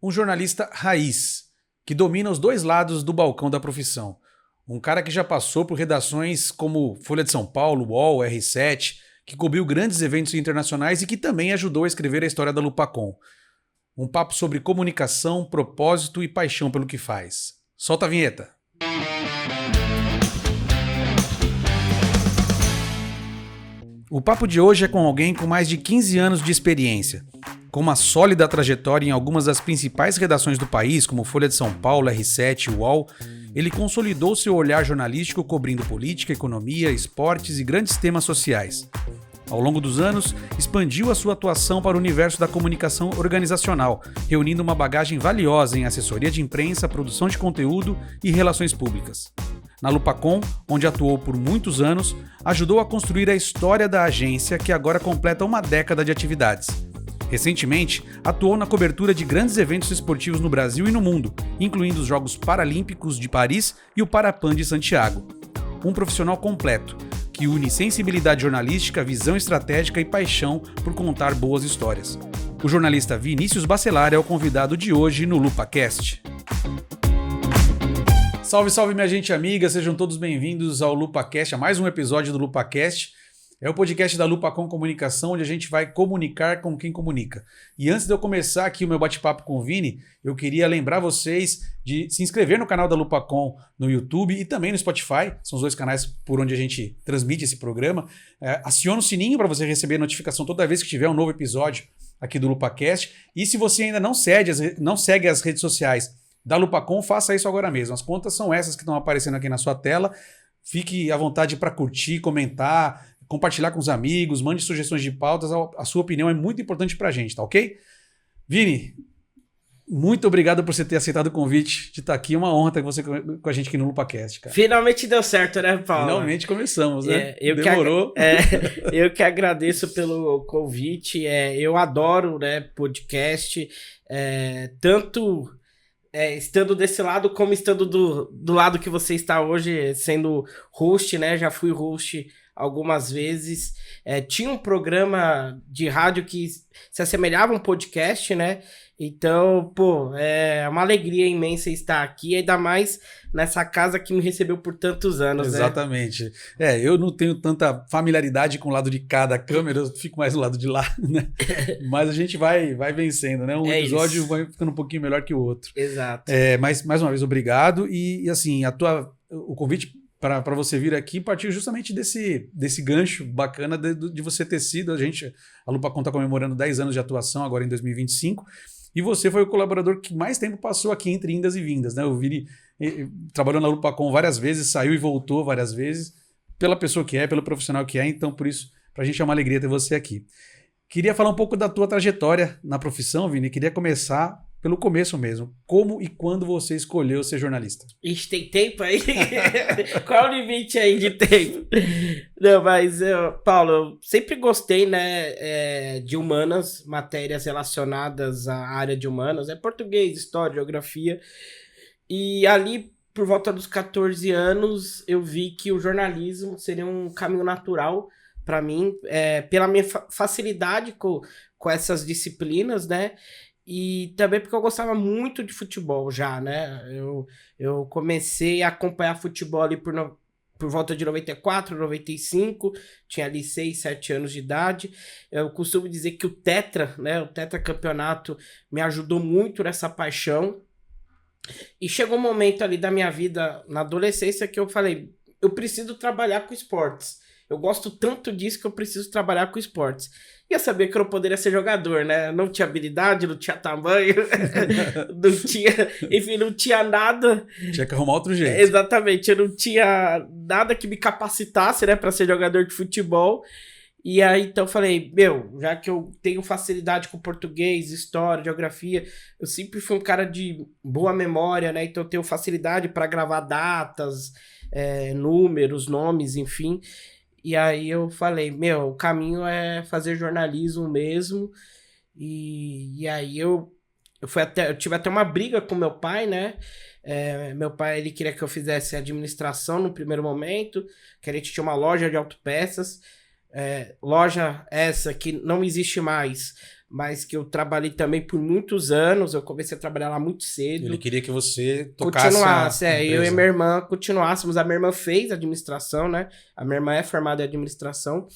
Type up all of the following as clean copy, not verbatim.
Um jornalista raiz, que domina os dois lados do balcão da profissão. Um cara que já passou por redações como Folha de São Paulo, UOL, R7, que cobriu grandes eventos internacionais e que também ajudou a escrever a história da Lupacom. Um papo sobre comunicação, propósito e paixão pelo que faz. Solta a vinheta! O papo de hoje é com alguém com mais de 15 anos de experiência. Com uma sólida trajetória em algumas das principais redações do país, como Folha de São Paulo, R7 e UOL, ele consolidou seu olhar jornalístico cobrindo política, economia, esportes e grandes temas sociais. Ao longo dos anos, expandiu a sua atuação para o universo da comunicação organizacional, reunindo uma bagagem valiosa em assessoria de imprensa, produção de conteúdo e relações públicas. Na Lupacom, onde atuou por muitos anos, ajudou a construir a história da agência, que agora completa uma década de atividades. Recentemente, atuou na cobertura de grandes eventos esportivos no Brasil e no mundo, incluindo os Jogos Paralímpicos de Paris e o Parapan de Santiago. Um profissional completo, que une sensibilidade jornalística, visão estratégica e paixão por contar boas histórias. O jornalista Vinícius Bacelar é o convidado de hoje no LupaCast. Salve, salve, minha gente amiga, sejam todos bem-vindos ao LupaCast, a mais um episódio do LupaCast. É o podcast da Lupacom Comunicação, onde a gente vai comunicar com quem comunica. E antes de eu começar aqui o meu bate-papo com o Vini, eu queria lembrar vocês de se inscrever no canal da Lupacom no YouTube e também no Spotify, são os dois canais por onde a gente transmite esse programa. Aciona o sininho para você receber notificação toda vez que tiver um novo episódio aqui do LupaCast. E se você ainda não segue as redes sociais da Lupacom, faça isso agora mesmo. As contas são essas que estão aparecendo aqui na sua tela. Fique à vontade para curtir, comentar, compartilhar com os amigos, mande sugestões de pautas. A sua opinião é muito importante pra gente, tá ok? Vini, muito obrigado por você ter aceitado o convite de estar aqui. É uma honra ter você com a gente aqui no LupaCast, cara. Finalmente deu certo, né, Paulo? Finalmente começamos, né? Demorou. Eu que agradeço pelo convite. Eu adoro, né, podcast. Tanto estando desse lado como estando do lado que você está hoje, sendo host, né? Já fui host algumas vezes. Tinha um programa de rádio que se assemelhava a um podcast, né? Então, é uma alegria imensa estar aqui, ainda mais nessa casa que me recebeu por tantos anos, Exatamente. Né? Eu não tenho tanta familiaridade com o lado de cada câmera, eu fico mais do lado de lá, né? Mas a gente vai vencendo, né? Um episódio vai ficando um pouquinho melhor que o outro. Exato. Mas, mais uma vez, obrigado. E assim, o convite para você vir aqui partiu justamente desse gancho bacana de você ter sido. A Lupacom está comemorando 10 anos de atuação agora em 2025, e você foi o colaborador que mais tempo passou aqui entre indas e vindas, né? O Vini trabalhou na Lupacom várias vezes, saiu e voltou várias vezes, pela pessoa que é, pelo profissional que é, então por isso, para a gente é uma alegria ter você aqui. Queria falar um pouco da tua trajetória na profissão, Vini, queria começar pelo começo mesmo. Como e quando você escolheu ser jornalista? Ixi, tem tempo aí? Qual é o limite aí de tempo? Não, mas, Paulo, eu sempre gostei, né, de humanas, matérias relacionadas à área de humanas, português, história, geografia. E ali, por volta dos 14 anos, eu vi que o jornalismo seria um caminho natural para mim, pela minha facilidade com essas disciplinas, né? E também porque eu gostava muito de futebol já, né? Eu comecei a acompanhar futebol ali por volta de 94, 95, tinha ali 6, 7 anos de idade. Eu costumo dizer que o tetracampeonato me ajudou muito nessa paixão. E chegou um momento ali da minha vida, na adolescência, que eu falei, eu preciso trabalhar com esportes. Eu gosto tanto disso que eu preciso trabalhar com esportes. E eu sabia que eu não poderia ser jogador, né? Não tinha habilidade, não tinha tamanho, não tinha nada. Tinha que arrumar outro jeito. Exatamente, eu não tinha nada que me capacitasse, né, para ser jogador de futebol. E aí, então, eu falei, já que eu tenho facilidade com português, história, geografia, eu sempre fui um cara de boa memória, né? Então, eu tenho facilidade para gravar datas, números, nomes, enfim. E aí eu falei, o caminho é fazer jornalismo mesmo. E aí eu tive até uma briga com meu pai, né? Meu pai, ele queria que eu fizesse administração no primeiro momento, que a gente tinha uma loja de autopeças. Loja essa que não existe mais, mas que eu trabalhei também por muitos anos. Eu comecei a trabalhar lá muito cedo. Ele queria que você tocasse continuasse, a eu e empresa. minha irmã continuássemos. A minha irmã fez administração, né? A minha irmã é formada em administração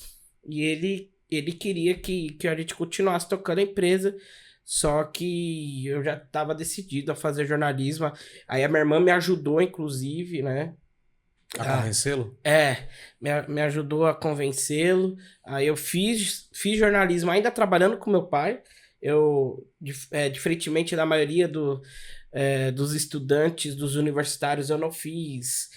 e ele queria que a gente continuasse tocando a empresa, só que eu já estava decidido a fazer jornalismo. Aí a minha irmã me ajudou, inclusive, né? A convencê-lo? Me ajudou a convencê-lo. Aí eu fiz jornalismo ainda trabalhando com meu pai. Eu, diferentemente da maioria dos estudantes, dos universitários, eu não fiz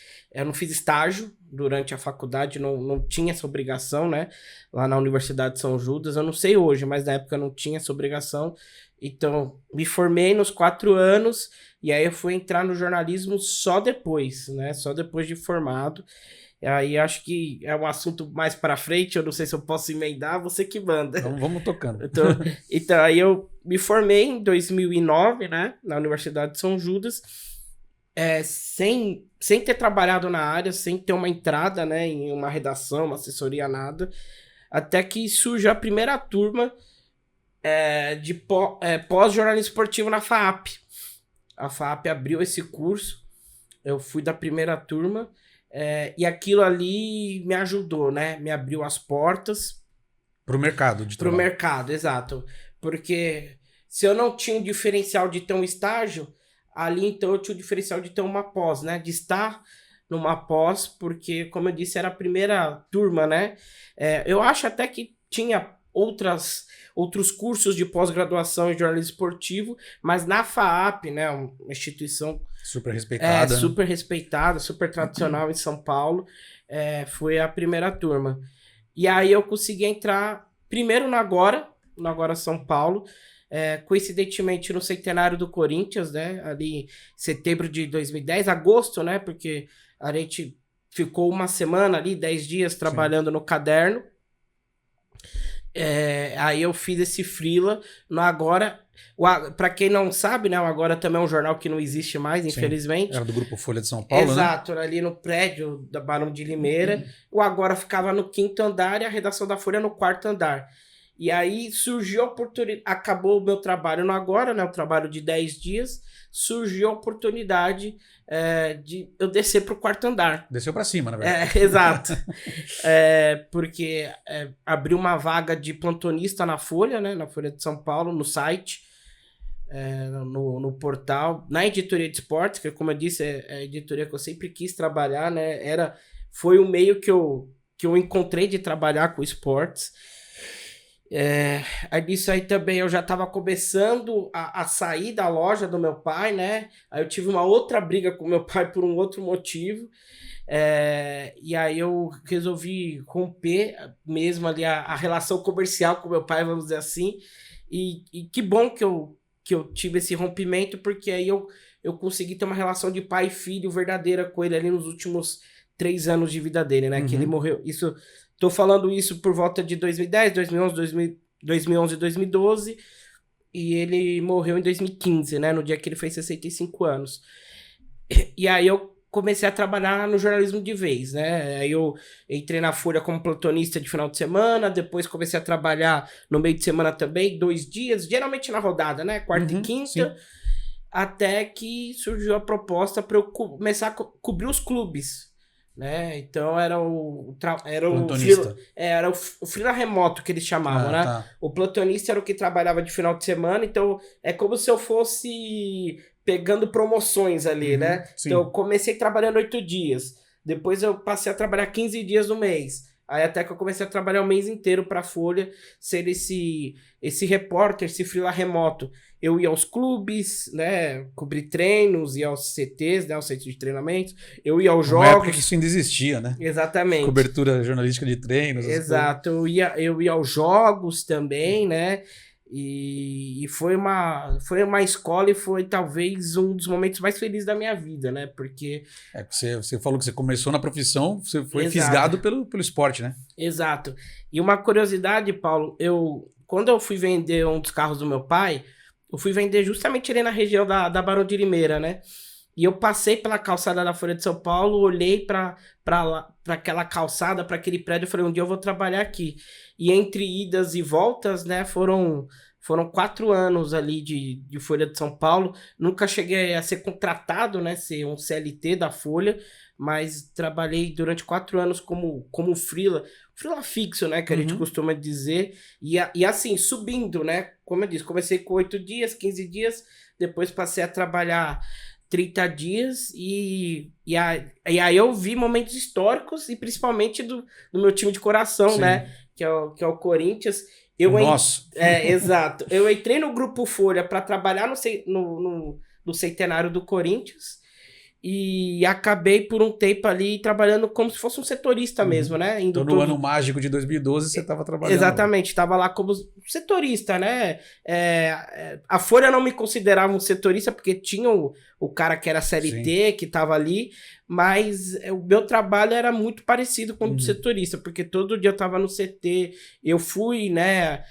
estágio durante a faculdade, não tinha essa obrigação, né? Lá na Universidade de São Judas, eu não sei hoje, mas na época eu não tinha essa obrigação. Então, me formei nos 4 anos e aí eu fui entrar no jornalismo só depois, né? Só depois de formado. E aí acho que é um assunto mais pra frente, eu não sei se eu posso emendar, você que manda. Então, vamos tocando. Então aí eu me formei em 2009, né? Na Universidade de São Judas, sem ter trabalhado na área, sem ter uma entrada, né? Em uma redação, uma assessoria, nada. Até que surgiu a primeira turma de pós-jornalismo esportivo na FAAP. A FAAP abriu esse curso, eu fui da primeira turma, e aquilo ali me ajudou, né? Me abriu as portas. Pro mercado de trabalho. Pro mercado, exato. Porque se eu não tinha um diferencial de ter um estágio, ali então eu tinha o diferencial de ter uma pós, né? De estar numa pós, porque, como eu disse, era a primeira turma, né? Eu acho até que tinha outros cursos de pós-graduação em jornalismo esportivo, mas na FAAP, né, uma instituição super respeitada, né? Super respeitada, super tradicional em São Paulo, foi a primeira turma. E aí eu consegui entrar primeiro no Agora São Paulo, coincidentemente no centenário do Corinthians, né, ali em setembro de 2010, agosto, né, porque a gente ficou uma semana ali, 10 dias trabalhando no caderno. Aí eu fiz esse freela no Agora. Pra quem não sabe, né, o Agora também é um jornal que não existe mais, infelizmente. Era do Grupo Folha de São Paulo, Exato, né? ali no prédio da Barão de Limeira. O Agora ficava no 5º andar e a redação da Folha no 4º andar. E aí surgiu a oportunidade, acabou o meu trabalho no Agora, né, o trabalho de 10 dias, surgiu a oportunidade de eu descer pro 4º andar. Desceu pra cima, na verdade. Exato. Porque abriu uma vaga de plantonista na Folha, né, na Folha de São Paulo, no site, no portal, na editoria de esportes, que como eu disse, é a editoria que eu sempre quis trabalhar, né, foi o meio que eu encontrei de trabalhar com esportes. Isso aí também eu já estava começando a sair da loja do meu pai, né? Aí eu tive uma outra briga com meu pai por um outro motivo. E aí eu resolvi romper mesmo ali a relação comercial com meu pai, vamos dizer assim. E que bom que eu tive esse rompimento, porque aí eu consegui ter uma relação de pai e filho verdadeira com ele ali nos últimos 3 anos de vida dele, né? Que ele morreu. Tô falando isso por volta de 2010, 2011, 2012, e ele morreu em 2015, né? No dia que ele fez 65 anos. E aí eu comecei a trabalhar no jornalismo de vez, né? Aí eu entrei na Folha como plantonista de final de semana, depois comecei a trabalhar no meio de semana também, 2 dias, geralmente na rodada, né? Quarta e quinta, sim. Até que surgiu a proposta para eu começar a cobrir os clubes, né? Então era o freela remoto que eles chamavam, né? Tá. O plantonista era o que trabalhava de final de semana, então é como se eu fosse pegando promoções ali, né? Sim. Então eu comecei trabalhando 8 dias, depois eu passei a trabalhar 15 dias no mês, aí até que eu comecei a trabalhar o mês inteiro para a Folha, ser esse repórter, esse freela remoto. Eu ia aos clubes, né, cobrir treinos, ia aos CTs, né, aos centros de treinamento, eu ia aos jogos. Na época que isso ainda existia, né? Exatamente. Cobertura jornalística de treinos. Exato, eu ia aos jogos também, né, e foi uma escola e foi talvez um dos momentos mais felizes da minha vida, né, porque... Você falou que você começou na profissão, você foi fisgado pelo esporte, né? Exato. E uma curiosidade, Paulo, quando eu fui vender um dos carros do meu pai, eu fui vender justamente ali na região da Barão de Limeira, né? E eu passei pela calçada da Folha de São Paulo, olhei para aquela calçada, para aquele prédio, e falei, um dia eu vou trabalhar aqui. E entre idas e voltas, né, foram foram 4 anos ali de Folha de São Paulo. Nunca cheguei a ser contratado, né? Ser um CLT da Folha, mas trabalhei durante 4 anos como freela fixo, né? Que a gente costuma dizer. E assim, subindo, né? Como eu disse, comecei com 8 dias, 15 dias, depois passei a trabalhar 30 dias e aí eu vi momentos históricos e principalmente do meu time de coração, Sim. né? Que é o Corinthians. Nossa! Exato. Eu entrei no Grupo Folha para trabalhar no centenário do Corinthians e acabei por um tempo ali trabalhando como se fosse um setorista mesmo, né? Então no ano mágico de 2012 você estava trabalhando. Exatamente, estava lá como setorista, né? A Folha não me considerava um setorista porque tinha o cara que era CLT, Sim. que estava ali, mas o meu trabalho era muito parecido com o do setorista, porque todo dia eu estava no CT, eu fui, né,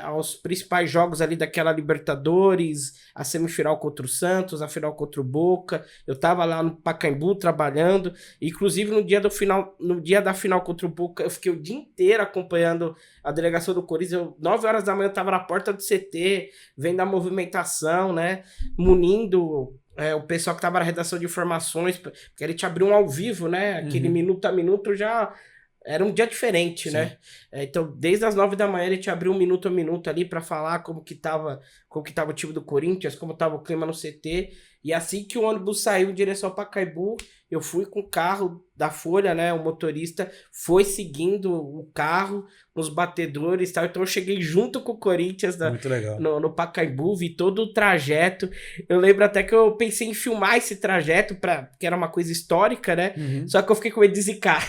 aos principais jogos ali daquela Libertadores, a semifinal contra o Santos, a final contra o Boca, eu estava lá no Pacaembu trabalhando, inclusive no dia da final contra o Boca, eu fiquei o dia inteiro acompanhando a delegação do Corinthians, 9 horas da manhã eu estava na porta do CT, vendo a movimentação, né, munindo o pessoal que estava na redação de informações, porque ele te abriu um ao vivo, né? Aquele minuto a minuto já era um dia diferente, Sim. né? Então, desde as 9 da manhã ele te abriu um minuto a minuto ali para falar como que tava o time do Corinthians, como tava o clima no CT. E assim que o ônibus saiu em direção ao Pacaembu, eu fui com o carro da Folha, né? O motorista foi seguindo o carro nos batedores e tal. Então eu cheguei junto com o Corinthians no Pacaembu, vi todo o trajeto. Eu lembro até que eu pensei em filmar esse trajeto, que era uma coisa histórica, né? Só que eu fiquei com medo de zicar.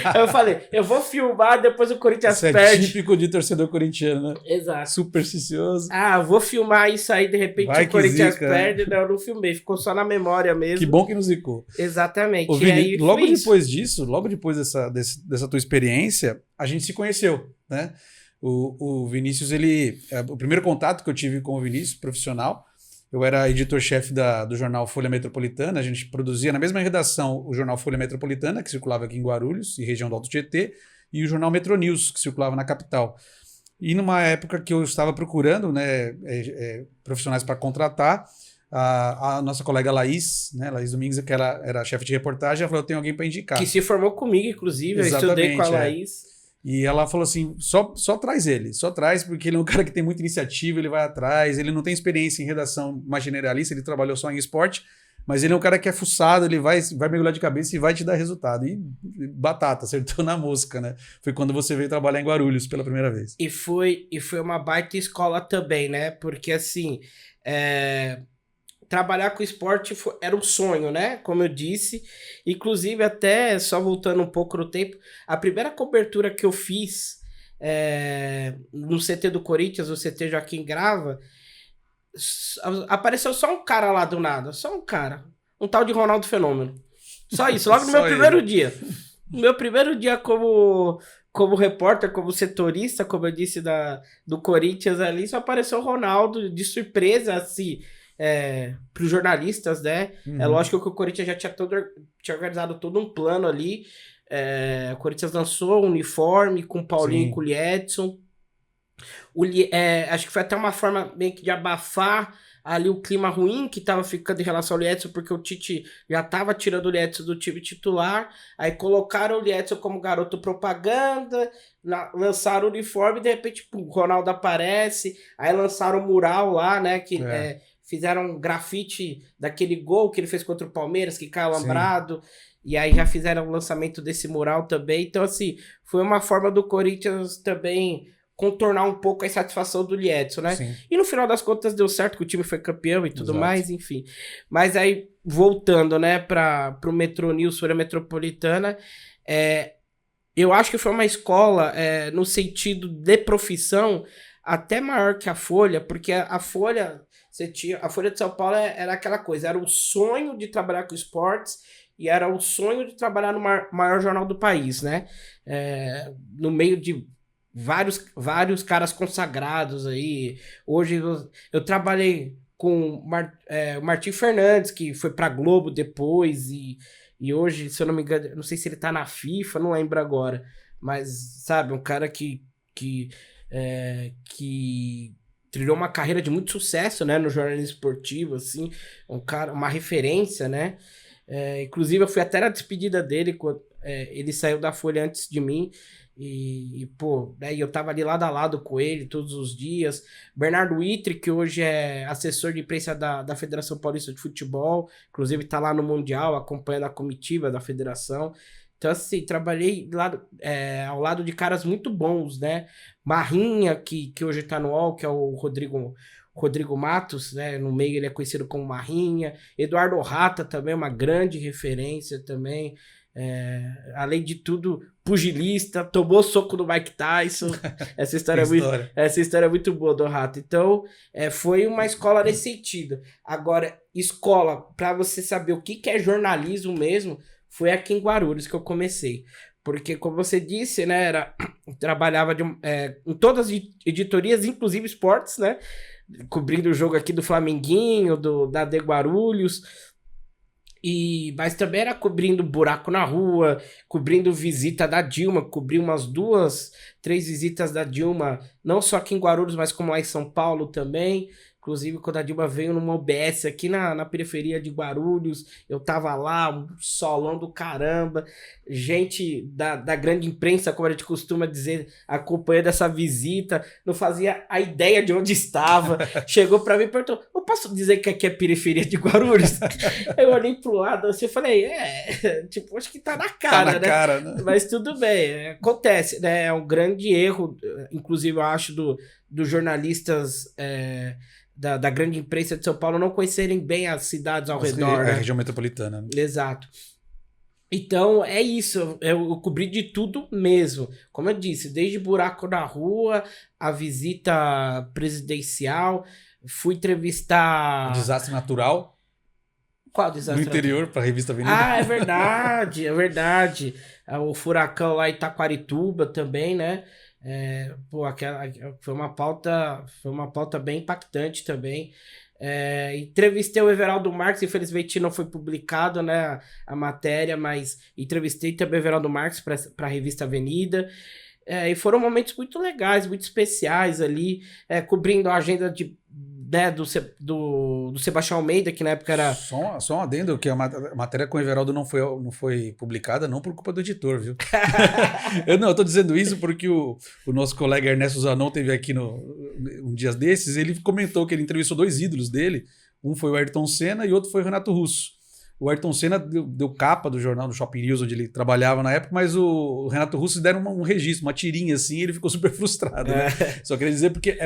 Aí eu falei, eu vou filmar, depois o Corinthians perde. É típico de torcedor corintiano, né? Exato. Supersticioso. Vou filmar isso aí, de repente o Corinthians perde. Não, eu não filmei, ficou só na memória mesmo. Que bom que não zicou. Exatamente. Ô, Vini, logo depois dessa tua experiência, a gente se conheceu, né? O Vinícius, o primeiro contato que eu tive com o Vinícius, profissional, eu era editor-chefe do jornal Folha Metropolitana, a gente produzia na mesma redação o jornal Folha Metropolitana, que circulava aqui em Guarulhos e região do Alto Tietê, e o jornal Metronews, que circulava na capital. E numa época que eu estava procurando, né, profissionais para contratar, a nossa colega Laís, né, Laís Domingues, que ela era chefe de reportagem, ela falou, eu tenho alguém para indicar. Que se formou comigo, inclusive, Exatamente, eu estudei com a Laís. E ela falou assim, só traz ele, só traz, porque ele é um cara que tem muita iniciativa, ele vai atrás, ele não tem experiência em redação mais generalista, ele trabalhou só em esporte, mas ele é um cara que é fuçado, ele vai mergulhar de cabeça e vai te dar resultado. E batata, acertou na mosca, né? Foi quando você veio trabalhar em Guarulhos pela primeira vez. E foi uma baita escola também, né? Porque assim, trabalhar com esporte era um sonho, né? Como eu disse. Inclusive, até só voltando um pouco no tempo, a primeira cobertura que eu fiz no CT do Corinthians, o CT Joaquim Grava, apareceu só um cara lá do nada. Só um cara. Um tal de Ronaldo Fenômeno. Só isso, logo no meu primeiro dia. No meu primeiro dia como repórter, como setorista, como eu disse, do Corinthians ali, só apareceu o Ronaldo de surpresa, assim, para os jornalistas, né? É lógico que o Corinthians já tinha organizado todo um plano ali. O Corinthians lançou o uniforme com o Paulinho e com o Liedson. Acho que foi até uma forma meio que de abafar ali o clima ruim que tava ficando em relação ao Liedson, porque o Tite já tava tirando o Liedson do time titular, aí colocaram o Liedson como garoto propaganda, lançaram o uniforme e de repente o Ronaldo aparece, aí lançaram o mural lá, né, que fizeram um grafite daquele gol que ele fez contra o Palmeiras, que caiu alambrado, e aí já fizeram o lançamento desse mural também, então assim, foi uma forma do Corinthians também contornar um pouco a insatisfação do Liedson, né? Sim. E no final das contas deu certo, que o time foi campeão e tudo mais, enfim. Mas aí, voltando, né, para o Metronews, Folha Metropolitana, eu acho que foi uma escola, no sentido de profissão, até maior que a Folha, porque a Folha de São Paulo era aquela coisa, era o sonho de trabalhar com esportes e era o sonho de trabalhar no maior jornal do país, né? No meio de vários caras consagrados aí. Hoje eu trabalhei com o Martim Fernandes, que foi pra Globo depois, e hoje, se eu não me engano, não sei se ele tá na FIFA, não lembro agora, mas, sabe, um cara que trilhou uma carreira de muito sucesso, né, no jornalismo esportivo, assim, um cara, uma referência, né? Inclusive, eu fui até na despedida dele, quando ele saiu da Folha antes de mim, pô, né, eu tava ali lado a lado com ele todos os dias. Bernardo Wittri, que hoje é assessor de imprensa da Federação Paulista de Futebol, inclusive tá lá no Mundial, acompanhando a comitiva da federação. Então, assim, trabalhei ao lado de caras muito bons, né? Marrinha, que hoje tá no UOL, que é o Rodrigo Matos, né? No meio ele é conhecido como Marrinha. Eduardo Rata também, uma grande referência também. Além de tudo, pugilista, tomou soco do Mike Tyson. Essa história é muito boa do Rata. Então, foi uma escola nesse sentido. Agora, escola, para você saber o que é jornalismo mesmo, foi aqui em Guarulhos que eu comecei. Porque, como você disse, né, trabalhava em todas as editorias, inclusive esportes, né? Cobrindo o jogo aqui do Flamenguinho, da AD Guarulhos. Mas também era cobrindo buraco na rua, cobrindo visita da Dilma, cobri umas 2, 3 visitas da Dilma, não só aqui em Guarulhos, mas como lá em São Paulo também. Inclusive, quando a Dilma veio numa OBS aqui na periferia de Guarulhos, eu tava lá, um solão do caramba, gente da grande imprensa, como a gente costuma dizer, acompanhando essa visita, não fazia a ideia de onde estava, chegou pra mim e perguntou, eu posso dizer que aqui é periferia de Guarulhos? Eu olhei pro lado assim, eu falei, tipo, acho que tá na cara, né? Mas tudo bem, acontece, né? É um grande erro, inclusive eu acho, dos jornalistas... Da grande imprensa de São Paulo não conhecerem bem as cidades ao redor, né? A região metropolitana. Né? Exato. Então, é isso. Eu cobri de tudo mesmo. Como eu disse, desde buraco na rua, a visita presidencial, fui entrevistar... Desastre natural. Qual desastre? No interior, para a revista Avenida. Ah, é verdade. O furacão lá em Taquarituba também, né? Foi uma pauta bem impactante também. Entrevistei o Everaldo Marques, infelizmente não foi publicado, né, a matéria, mas entrevistei também o Everaldo Marques para a revista Avenida. E foram momentos muito legais, muito especiais ali, cobrindo a agenda do Sebastião Almeida, que na época era... Só um adendo, que a matéria com o Everaldo não foi publicada, não por culpa do editor, viu? Eu tô dizendo isso porque o nosso colega Ernesto Zanon teve aqui um dia desses, ele comentou que ele entrevistou 2 ídolos dele, um foi o Ayrton Senna e outro foi o Renato Russo. O Ayrton Senna deu capa do jornal do Shopping News, onde ele trabalhava na época, mas o Renato Russo deram um registro, uma tirinha assim, e ele ficou super frustrado. Né? Só queria dizer porque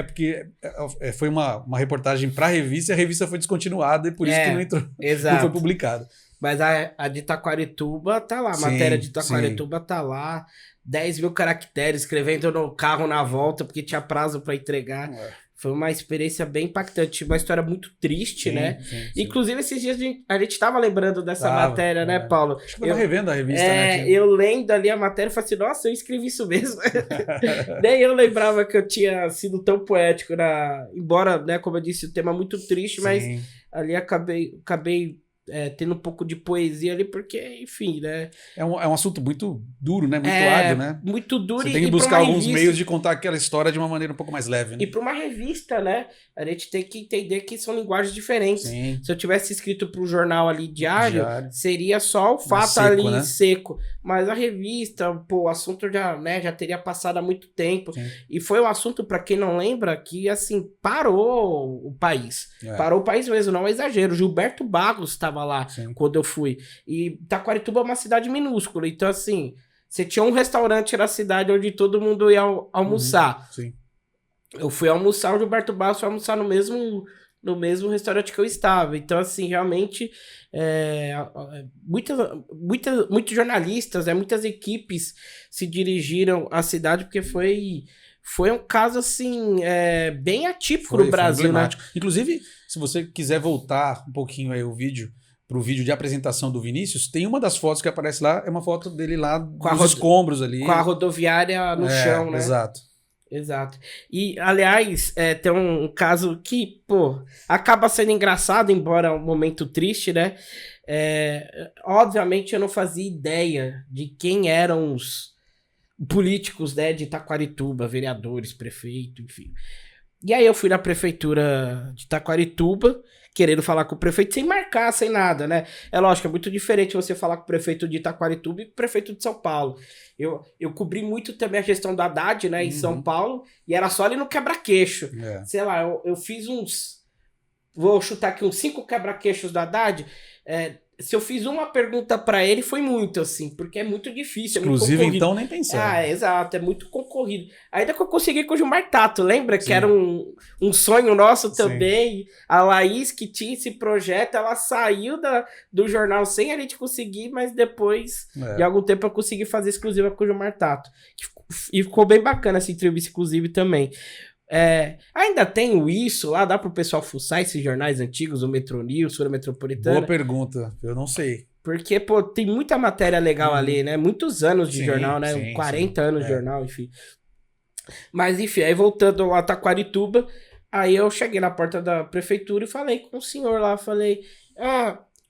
foi uma reportagem para a revista, e a revista foi descontinuada e por isso que não entrou, não foi publicada. Mas a de Taquarituba tá lá, a matéria de Taquarituba tá lá, 10 mil caracteres, escrevendo no carro na volta, porque tinha prazo para entregar. Foi uma experiência bem impactante, uma história muito triste, né? Sim. Inclusive, esses dias a gente tava lembrando dessa matéria, né, Paulo? Acho que eu tava revendo a revista, né? Eu lendo ali a matéria, falei assim, nossa, eu escrevi isso mesmo. Nem eu lembrava que eu tinha sido tão poético, embora, né, como eu disse, o tema é muito triste, mas ali acabei tendo um pouco de poesia ali, porque, enfim, né? É um assunto muito duro, né? Muito árduo, né? Muito duro. Você tem que buscar alguns meios de contar aquela história de uma maneira um pouco mais leve, né? E para uma revista, né? A gente tem que entender que são linguagens diferentes. Sim. Se eu tivesse escrito para o jornal ali diário, seria só o fato seco, ali, né? Seco. Mas a revista, o assunto já teria passado há muito tempo. Sim. E foi um assunto, para quem não lembra, que, assim, parou o país. Parou o país mesmo, não é exagero. Gilberto Barros estava lá quando eu fui. E Taquarituba é uma cidade minúscula. Então, assim, você tinha um restaurante na cidade onde todo mundo ia almoçar. Sim. Eu fui almoçar, o Gilberto Barros foi almoçar no mesmo restaurante que eu estava. Então, assim, realmente, muitos jornalistas, muitas equipes se dirigiram à cidade, porque foi um caso, assim, bem atípico no Brasil, né? Inclusive, se você quiser voltar um pouquinho aí o vídeo, pro vídeo de apresentação do Vinícius, tem uma das fotos que aparece lá, é uma foto dele lá com os escombros ali. Com a rodoviária no chão, né? Exato. E, aliás, tem um caso que, acaba sendo engraçado, embora um momento triste, né? Obviamente, eu não fazia ideia de quem eram os políticos, né, de Taquarituba, vereadores, prefeito, enfim. E aí eu fui na prefeitura de Taquarituba, querendo falar com o prefeito sem marcar, sem nada, né? É lógico, é muito diferente você falar com o prefeito de Taquarituba e com o prefeito de São Paulo. Eu cobri muito também a gestão da Haddad, né, em São Paulo, e era só ali no quebra-queixo. Sei lá, eu fiz uns... Vou chutar aqui uns 5 quebra-queixos da Haddad. Se eu fiz uma pergunta pra ele, foi muito, assim, porque é muito difícil. Exclusivo, é muito então, nem pensar. Exato, é muito concorrido. Ainda que eu consegui com o Gilmar Tato, lembra? Sim. Que era um sonho nosso também. Sim. A Laís, que tinha esse projeto, ela saiu do jornal sem a gente conseguir, mas depois de algum tempo eu consegui fazer exclusiva com o Gilmar Tato. E ficou bem bacana essa entrevista, inclusive, também. Ainda tem isso lá, dá pro pessoal fuçar esses jornais antigos, o Metro News, Folha Metropolitana? Boa pergunta, eu não sei. Porque, pô, tem muita matéria legal ali, né? Muitos anos de jornal, né? Sim, 40 anos de jornal, enfim. Mas, enfim, aí voltando lá a Taquarituba, aí eu cheguei na porta da prefeitura e falei com o senhor lá, falei,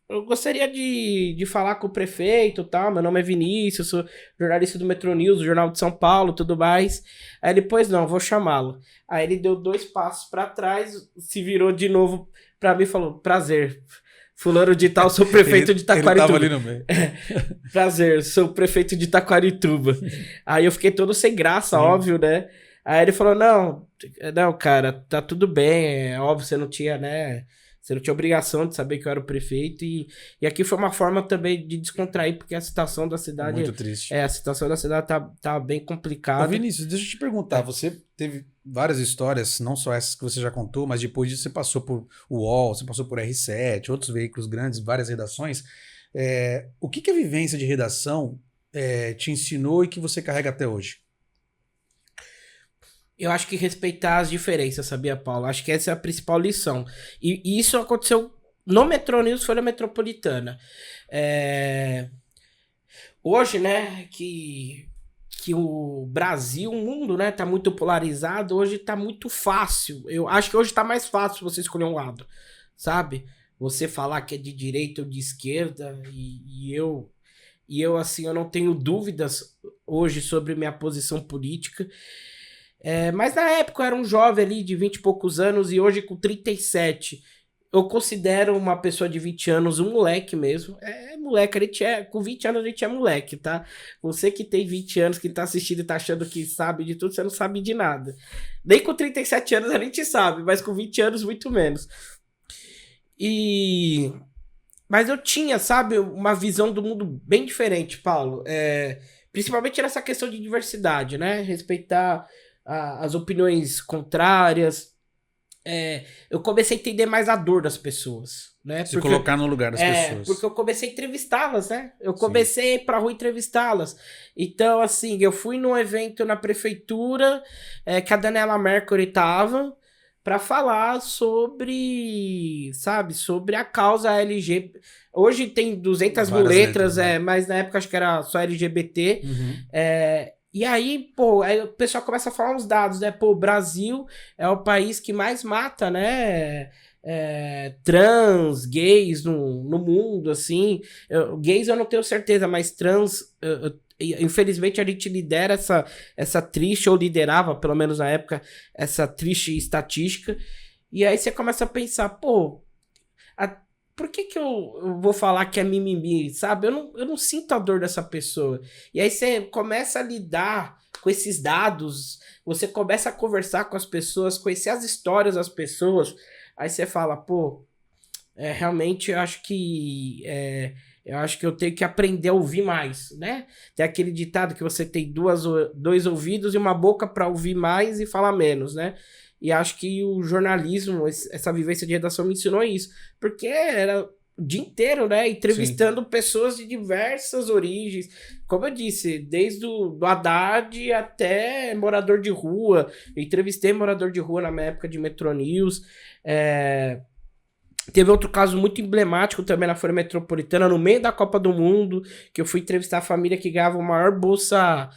eu gostaria de falar com o prefeito, tal, meu nome é Vinícius, sou jornalista do Metro News, do Jornal de São Paulo, tudo mais. Aí ele, pois não, vou chamá-lo. Aí ele deu 2 passos pra trás, se virou de novo pra mim e falou, prazer, fulano de tal, sou prefeito de Taquarituba. Ele tava ali no meio. Prazer, sou prefeito de Taquarituba. Aí eu fiquei todo sem graça, óbvio, né? Aí ele falou, não, cara, tá tudo bem, é óbvio, você não tinha, né... Você não tinha obrigação de saber que eu era o prefeito. E aqui foi uma forma também de descontrair, porque a situação da cidade... Muito triste. A situação da cidade tá bem complicada. Ô Vinícius, deixa eu te perguntar. Você teve várias histórias, não só essas que você já contou, mas depois disso você passou por UOL, você passou por R7, outros veículos grandes, várias redações. O que a vivência de redação te ensinou e que você carrega até hoje? Eu acho que respeitar as diferenças, sabia, Paulo? Acho que essa é a principal lição. E isso aconteceu no Metro News, Folha Metropolitana. Hoje, né, que o Brasil, o mundo, né, tá muito polarizado, hoje tá muito fácil. Eu acho que hoje tá mais fácil você escolher um lado, sabe? Você falar que é de direita ou de esquerda, e eu, assim, eu não tenho dúvidas hoje sobre minha posição política. Mas na época eu era um jovem ali de 20 e poucos anos, e hoje com 37 eu considero uma pessoa de 20 anos um moleque mesmo. Moleque, com 20 anos a gente é moleque, tá? Você que tem 20 anos, que tá assistindo e tá achando que sabe de tudo, você não sabe de nada. Nem com 37 anos a gente sabe, mas com 20 anos muito menos. Mas eu tinha, sabe, uma visão do mundo bem diferente, Paulo. Principalmente nessa questão de diversidade, né? Respeitar as opiniões contrárias. Eu comecei a entender mais a dor das pessoas, né? Se colocar no lugar das pessoas. Porque eu comecei a entrevistá-las, né? Eu comecei a ir pra rua entrevistá-las. Então, assim, eu fui num evento na prefeitura que a Daniela Mercury tava pra falar sobre, sabe, sobre a causa LG. Hoje tem 200 mil letras, né? Mas na época acho que era só LGBT. E aí, aí o pessoal começa a falar uns dados, né? O Brasil é o país que mais mata, né? Trans, gays no mundo, assim. Gays eu não tenho certeza, mas trans, infelizmente a gente lidera essa triste, ou liderava, pelo menos na época, essa triste estatística. E aí você começa a pensar, por que eu vou falar que é mimimi, sabe? Eu não sinto a dor dessa pessoa. E aí você começa a lidar com esses dados, você começa a conversar com as pessoas, conhecer as histórias das pessoas, aí você fala, realmente eu acho que eu tenho que aprender a ouvir mais, né? Tem aquele ditado que você tem 2 ouvidos e uma boca para ouvir mais e falar menos, né? E acho que o jornalismo, essa vivência de redação me ensinou isso. Porque era o dia inteiro, né? Entrevistando pessoas de diversas origens. Como eu disse, desde o Haddad até morador de rua. Eu entrevistei morador de rua na minha época de Metro News. Teve outro caso muito emblemático também na Folha Metropolitana, no meio da Copa do Mundo, que eu fui entrevistar a família que ganhava o maior Bolsa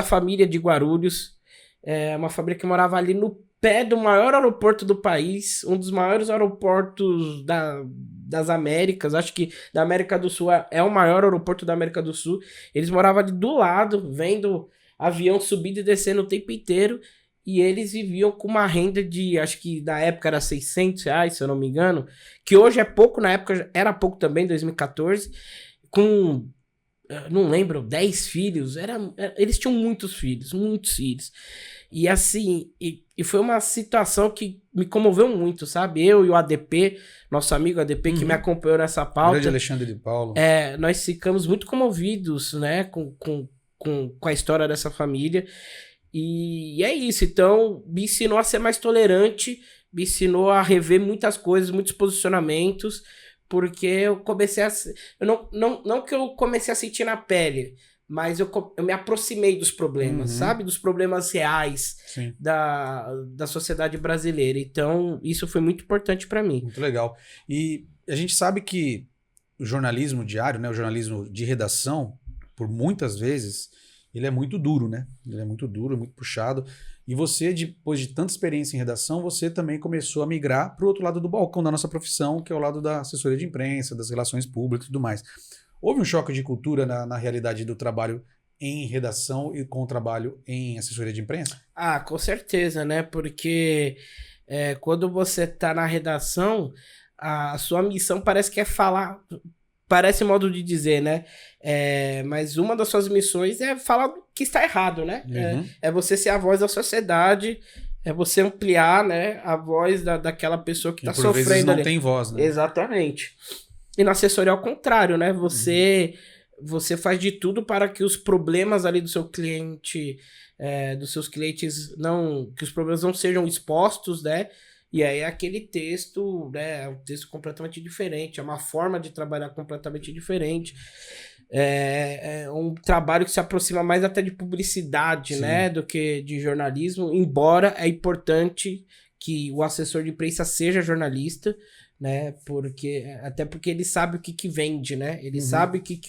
Família de Guarulhos. Uma família que morava ali no pé do maior aeroporto do país, um dos maiores aeroportos das Américas, acho que da América do Sul, é o maior aeroporto da América do Sul. Eles moravam ali do lado, vendo avião subindo e descendo o tempo inteiro, e eles viviam com uma renda de, acho que na época era R$600, se eu não me engano, que hoje é pouco, na época era pouco também, 2014, com, não lembro, 10 filhos, eles tinham muitos filhos. E assim, e foi uma situação que me comoveu muito, sabe? Eu e o ADP, nosso amigo ADP, que me acompanhou nessa pauta. Grande Alexandre de Paulo. Nós ficamos muito comovidos, né, com a história dessa família. E é isso, então me ensinou a ser mais tolerante, me ensinou a rever muitas coisas, muitos posicionamentos, porque eu comecei a... Não que eu comecei a sentir na pele, mas eu me aproximei dos problemas, sabe? Dos problemas reais da sociedade brasileira. Então, isso foi muito importante para mim. Muito legal. E a gente sabe que o jornalismo diário, né, o jornalismo de redação, por muitas vezes, ele é muito duro, né? Ele é muito duro, muito puxado. E você, depois de tanta experiência em redação, você também começou a migrar para o outro lado do balcão da nossa profissão, que é o lado da assessoria de imprensa, das relações públicas e tudo mais. Houve um choque de cultura na realidade do trabalho em redação e com o trabalho em assessoria de imprensa? Ah, com certeza, né? Porque quando você tá na redação, a sua missão parece que é falar... Parece modo de dizer, né? Mas uma das suas missões é falar que está errado, né? É você ser a voz da sociedade, é você ampliar, né, a voz daquela pessoa que está sofrendo. Por vezes não ali. tem voz, né? Exatamente. E na assessoria ao contrário, né? Você faz de tudo para que os problemas ali do seu cliente, dos seus clientes, que os problemas não sejam expostos, né? E aí aquele texto, né, é um texto completamente diferente, é uma forma de trabalhar completamente diferente. É um trabalho que se aproxima mais até de publicidade, né, do que de jornalismo, embora é importante que o assessor de imprensa seja jornalista, né, até porque ele sabe o que vende, né, ele sabe o que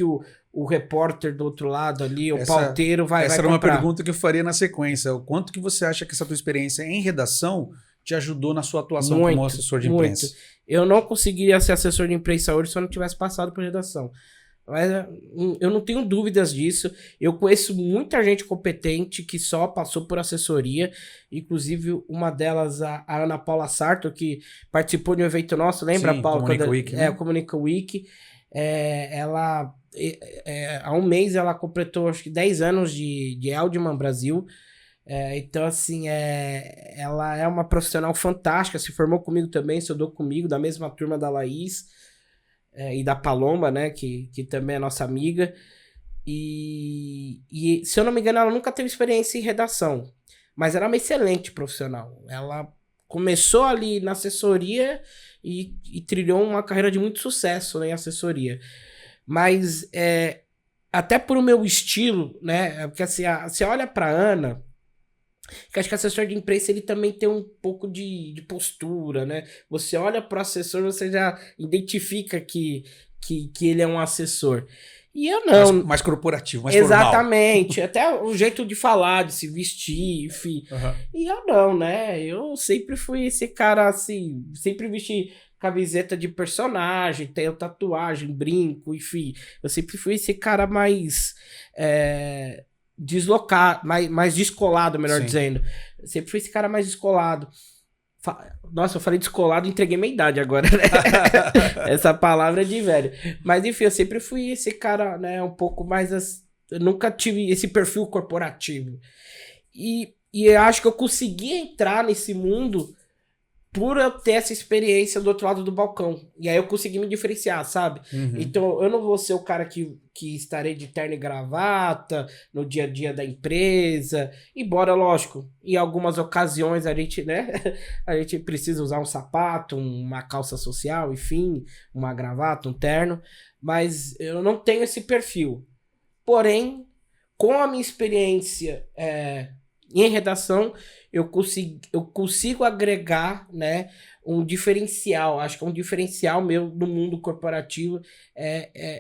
o repórter do outro lado ali, o pauteiro vai comprar. Essa era uma pergunta que eu faria na sequência, o quanto que você acha que essa tua experiência em redação te ajudou na sua atuação como assessor de imprensa? Muito. Eu não conseguiria ser assessor de imprensa hoje se eu não tivesse passado por redação. Mas eu não tenho dúvidas disso. Eu conheço muita gente competente que só passou por assessoria. Inclusive, uma delas, a Ana Paula Sarto, que participou de um evento nosso. Lembra, Sim, Paulo? Comunica Week. O Comunica Week. Ela, há um mês, ela completou, acho que 10 anos de Eldman Brasil. Então, assim, ela é uma profissional fantástica, se formou comigo também, estudou comigo, da mesma turma da Laís e da Paloma, né, que também é nossa amiga. E, se eu não me engano, ela nunca teve experiência em redação, mas era uma excelente profissional. Ela começou ali na assessoria e trilhou uma carreira de muito sucesso, né, em assessoria. Mas, até por o meu estilo, né, porque assim, você olha pra Ana... que acho que o assessor de imprensa ele também tem um pouco de postura, né? Você olha para o assessor, você já identifica que ele é um assessor. E eu não. Mais corporativo, mais exatamente. formal. Até o jeito de falar, de se vestir, enfim. E eu não, né? Eu sempre fui esse cara assim, sempre vesti camiseta de personagem, tenho tatuagem, brinco, enfim. Eu sempre fui esse cara mais... deslocado, mais descolado, melhor dizendo. Sempre fui esse cara mais descolado. Nossa, eu falei descolado e entreguei minha idade agora, né? Essa palavra é de velho. Mas enfim, eu sempre fui esse cara, né, um pouco mais... Eu nunca tive esse perfil corporativo. E eu acho que eu consegui entrar nesse mundo por eu ter essa experiência do outro lado do balcão. E aí eu consegui me diferenciar, sabe? Então eu não vou ser o cara que estarei de terno e gravata no dia a dia da empresa. Embora, lógico, em algumas ocasiões a gente, né? A gente precisa usar um sapato, uma calça social, enfim, uma gravata, um terno. Mas eu não tenho esse perfil. Porém, com a minha experiência em redação, eu consigo agregar, né, um diferencial. Acho que é um diferencial meu no mundo corporativo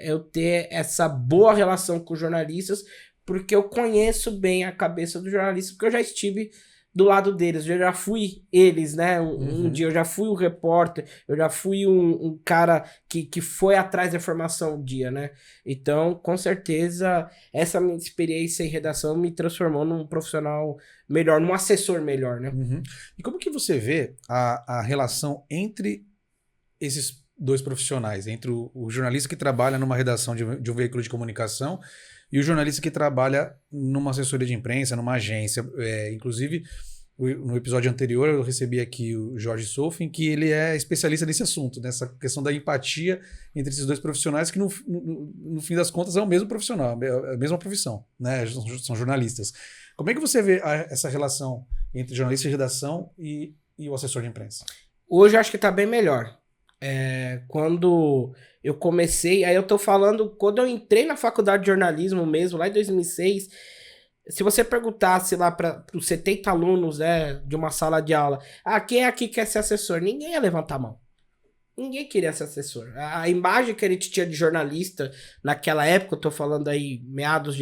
eu ter essa boa relação com os jornalistas, porque eu conheço bem a cabeça do jornalista, porque eu já estive do lado deles, eu já fui eles, né? Um dia eu já fui o repórter, eu já fui um cara que foi atrás da informação um dia, né? Então, com certeza, essa minha experiência em redação me transformou num profissional melhor, num assessor melhor, né? E como que você vê a relação entre esses dois profissionais, entre o jornalista que trabalha numa redação de um veículo de comunicação e o jornalista que trabalha numa assessoria de imprensa, numa agência? Inclusive, no episódio anterior eu recebi aqui o Jorge Solfin, que ele é especialista nesse assunto, nessa questão da empatia entre esses dois profissionais, que no fim das contas é o mesmo profissional, a mesma profissão, né? São jornalistas. Como é que você vê essa relação entre jornalista de redação e o assessor de imprensa? Hoje eu acho que tá bem melhor. Quando eu comecei, aí eu tô falando, quando eu entrei na faculdade de jornalismo mesmo, lá em 2006, se você perguntasse lá para os 70 alunos, né, de uma sala de aula, quem aqui quer ser assessor? Ninguém ia levantar a mão. Ninguém queria ser assessor. A imagem que a gente tinha de jornalista naquela época, eu tô falando aí meados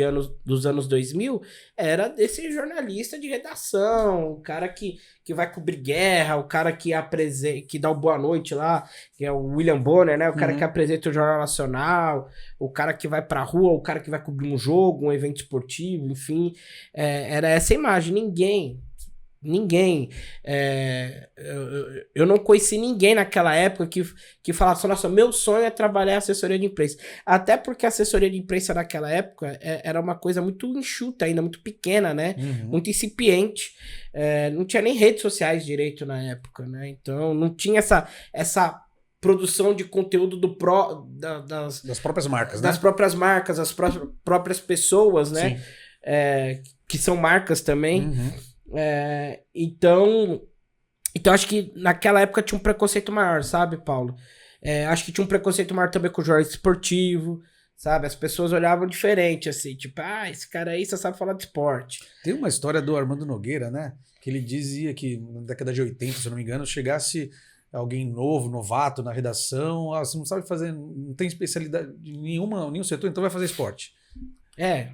dos anos 2000, era desse jornalista de redação, o cara que vai cobrir guerra, o cara que dá o boa noite lá, que é o William Bonner, né? O cara que apresenta o Jornal Nacional, o cara que vai pra rua, o cara que vai cobrir um jogo, um evento esportivo, enfim. Era essa imagem. Ninguém. Eu não conheci ninguém naquela época que falasse, nossa, meu sonho é trabalhar em assessoria de imprensa. Até porque a assessoria de imprensa naquela época era uma coisa muito enxuta ainda, muito pequena, né? Muito incipiente. Não tinha nem redes sociais direito na época, né? Então não tinha essa produção de conteúdo das próprias marcas, das próprias marcas, das próprias pessoas, né? Que são marcas também. Então acho que naquela época tinha um preconceito maior, sabe, Paulo? Acho que tinha um preconceito maior também com o jornalismo esportivo, sabe? As pessoas olhavam diferente, assim, tipo, esse cara aí só sabe falar de esporte. Tem uma história do Armando Nogueira, né? Que ele dizia que na década de 80, se eu não me engano, chegasse alguém novato na redação, você não sabe fazer, não tem especialidade nenhum setor, então vai fazer esporte. É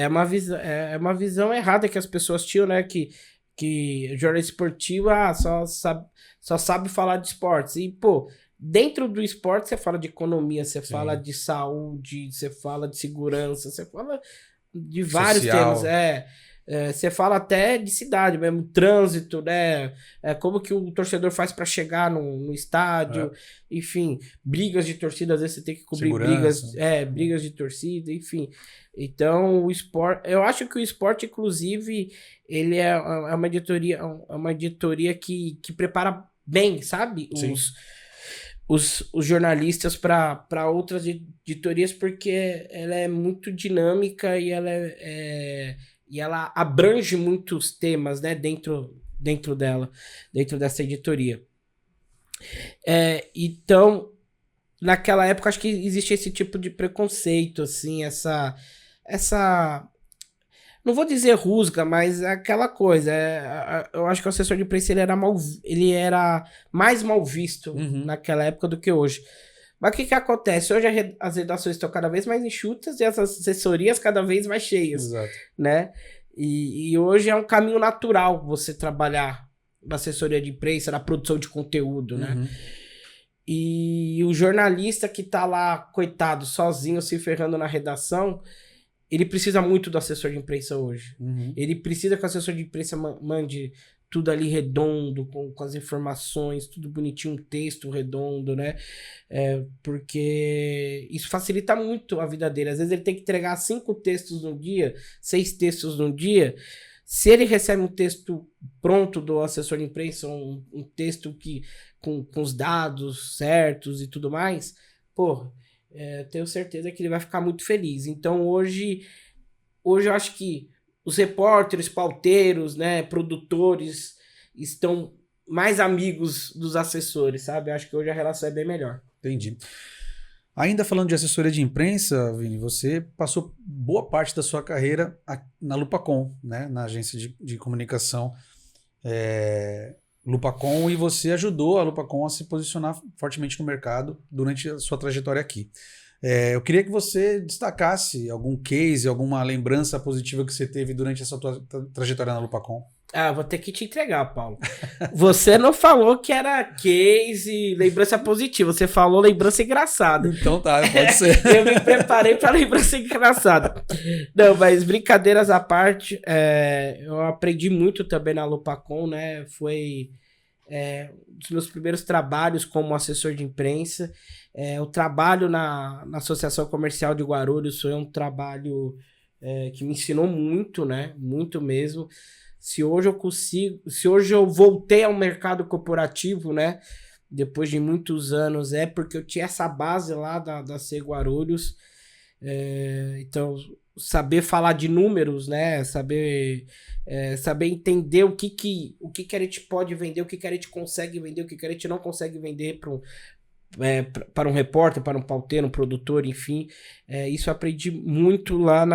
uma visão errada que as pessoas tinham, né? Que jornalista esportivo só sabe falar de esportes. E, pô, dentro do esporte você fala de economia, você fala de saúde, você fala de segurança, você fala de vários temas. Você fala até de cidade mesmo, trânsito, né? Como que o torcedor faz para chegar no estádio, enfim, brigas de torcida, às vezes você tem que cobrir brigas de torcida, enfim. Então, o esporte, eu acho que o esporte, inclusive, ele é uma editoria que prepara bem, sabe? Os jornalistas para outras editorias, porque ela é muito dinâmica e ela abrange muitos temas, né, dentro dela, dentro dessa editoria. Então, naquela época, acho que existe esse tipo de preconceito, assim, essa não vou dizer rusga, mas aquela coisa. Eu acho que o assessor de imprensa ele era mais mal visto naquela época do que hoje. Mas o que acontece? Hoje as redações estão cada vez mais enxutas e as assessorias cada vez mais cheias. Exato. Né? E hoje é um caminho natural você trabalhar na assessoria de imprensa, na produção de conteúdo, né? E o jornalista que tá lá, coitado, sozinho, se ferrando na redação, ele precisa muito do assessor de imprensa hoje. Ele precisa que o assessor de imprensa mande tudo ali redondo, com as informações, tudo bonitinho, um texto redondo, né? Porque isso facilita muito a vida dele. Às vezes ele tem que entregar 5 textos no dia, 6 textos no dia. Se ele recebe um texto pronto do assessor de imprensa, um texto com os dados certos e tudo mais, tenho certeza que ele vai ficar muito feliz. Então hoje eu acho que os repórteres, pauteiros, né, produtores estão mais amigos dos assessores, sabe? Eu acho que hoje a relação é bem melhor. Entendi. Ainda falando de assessoria de imprensa, Vini, você passou boa parte da sua carreira na Lupacom, né, na agência de comunicação Lupacom, e você ajudou a Lupacom a se posicionar fortemente no mercado durante a sua trajetória aqui. Eu queria que você destacasse algum case, alguma lembrança positiva que você teve durante essa tua trajetória na Lupacom. Ah, vou ter que te entregar, Paulo. Você não falou que era case, lembrança positiva. Você falou lembrança engraçada. Então tá, pode ser. Eu me preparei para lembrança engraçada. Não, mas brincadeiras à parte, eu aprendi muito também na Lupacon, né? Foi um dos meus primeiros trabalhos como assessor de imprensa. O trabalho na Associação Comercial de Guarulhos foi um trabalho que me ensinou muito, né? Muito mesmo. Se hoje eu voltei ao mercado corporativo, né? Depois de muitos anos, porque eu tinha essa base lá da C Guarulhos. Então, saber falar de números, né? Saber entender o que a gente pode vender, o que a gente consegue vender, o que a gente não consegue vender para um repórter, para um pauteiro, um produtor, enfim. Isso eu aprendi muito lá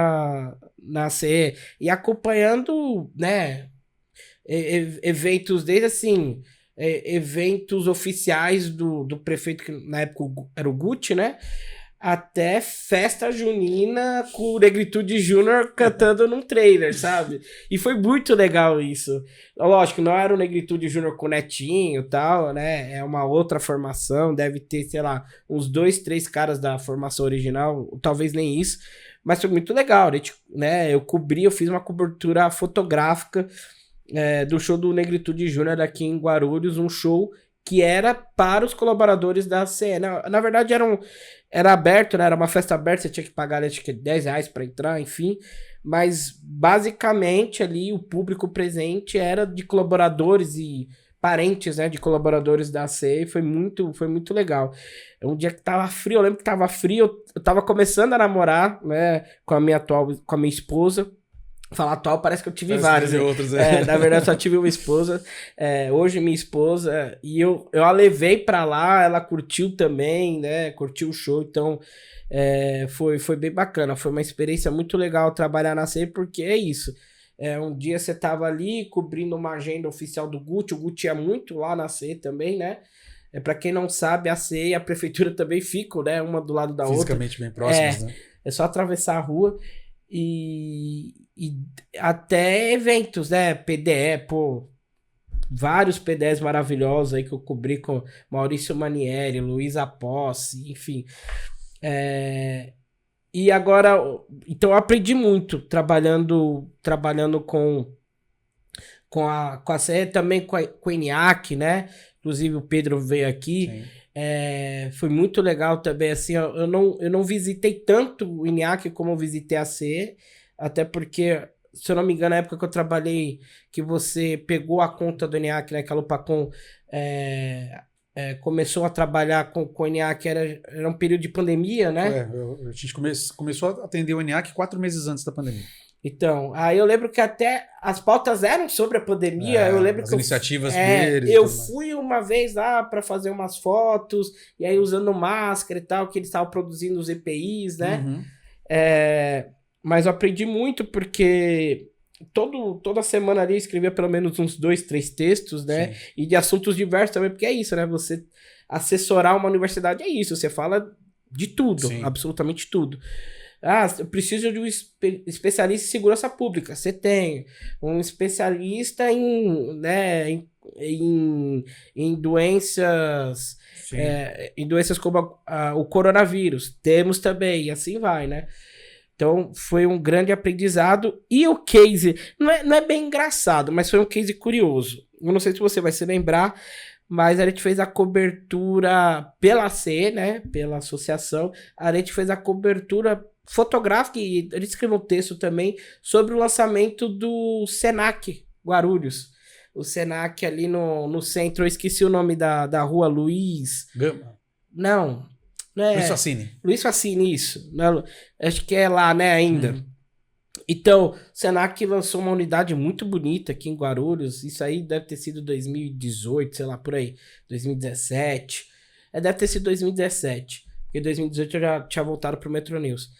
na CE. E acompanhando, né, eventos, desde assim, eventos oficiais do prefeito, que na época era o Guti, né? Até festa junina com o Negritude Júnior cantando num trailer, sabe? E foi muito legal isso. Lógico, não era o Negritude Júnior com o Netinho e tal, né? É uma outra formação, deve ter, sei lá, uns 2, 3 caras da formação original, talvez nem isso. Mas foi muito legal, né? Eu fiz uma cobertura fotográfica do show do Negritude Júnior aqui em Guarulhos, um show que era para os colaboradores da CE. Na verdade, era aberto, né? Era uma festa aberta, você tinha que pagar, acho que R$10 para entrar, enfim. Mas, basicamente, ali, o público presente era de colaboradores e parentes, né? De colaboradores da CE. Foi muito legal. Um dia que tava frio, eu lembro que tava frio, eu tava começando a namorar, né? Com a minha esposa. Falar atual parece que eu tive vários. Outros, na verdade, só tive uma esposa. Hoje, minha esposa. E eu a levei pra lá, ela curtiu também, né? Curtiu o show. Então, foi bem bacana. Foi uma experiência muito legal trabalhar na CE, porque é isso. Um dia você tava ali cobrindo uma agenda oficial do Guti. O Guti ia muito lá na CE também, né? Pra quem não sabe, a CE e a prefeitura também ficam, né? Uma do lado da outra. Fisicamente bem próximas, né? É só atravessar a rua. E até eventos, né? PDE, vários PDEs maravilhosos aí que eu cobri com Maurício Manieri, Luísa Posse, enfim. E agora, então eu aprendi muito trabalhando com a CE, também com o ENIAC, né? Inclusive o Pedro veio aqui. Sim. Foi muito legal também, assim, eu não visitei tanto o ENIAC como eu visitei a CE, até porque, se eu não me engano, na época que eu trabalhei, que você pegou a conta do ENIAC, né, que a Lupacon começou a trabalhar com o ENIAC, era um período de pandemia, né? A gente começou a atender o ENIAC 4 meses antes da pandemia. Então, aí eu lembro que até as pautas eram sobre a pandemia. Eu lembro as que iniciativas deles. Eu fui uma vez lá para fazer umas fotos, e aí usando máscara e tal, que eles estavam produzindo os EPIs, né? Uhum. Mas eu aprendi muito porque toda semana ali eu escrevia pelo menos uns 2, 3 textos, né? Sim. E de assuntos diversos também, porque é isso, né? Você assessorar uma universidade é isso, você fala de tudo, sim, absolutamente tudo. Eu preciso de um especialista em segurança pública. Você tem um especialista em doenças, em doenças como o coronavírus. Temos também, e assim vai, né? Então, foi um grande aprendizado. E o case, não é bem engraçado, mas foi um case curioso. Eu não sei se você vai se lembrar, mas a gente fez a cobertura pela CE, né? Pela associação. A gente fez a cobertura fotográfica e ele escreveu um texto também sobre o lançamento do Senac Guarulhos. O Senac ali no centro, eu esqueci o nome da rua, Luiz... Gama? Não é... Luiz Facini. Luiz Facini, isso. Não, acho que é lá, né, ainda. Então, o Senac lançou uma unidade muito bonita aqui em Guarulhos. Isso aí deve ter sido 2018, sei lá, por aí. 2017. Deve ter sido 2017. Porque 2018 eu já tinha voltado pro Metro News.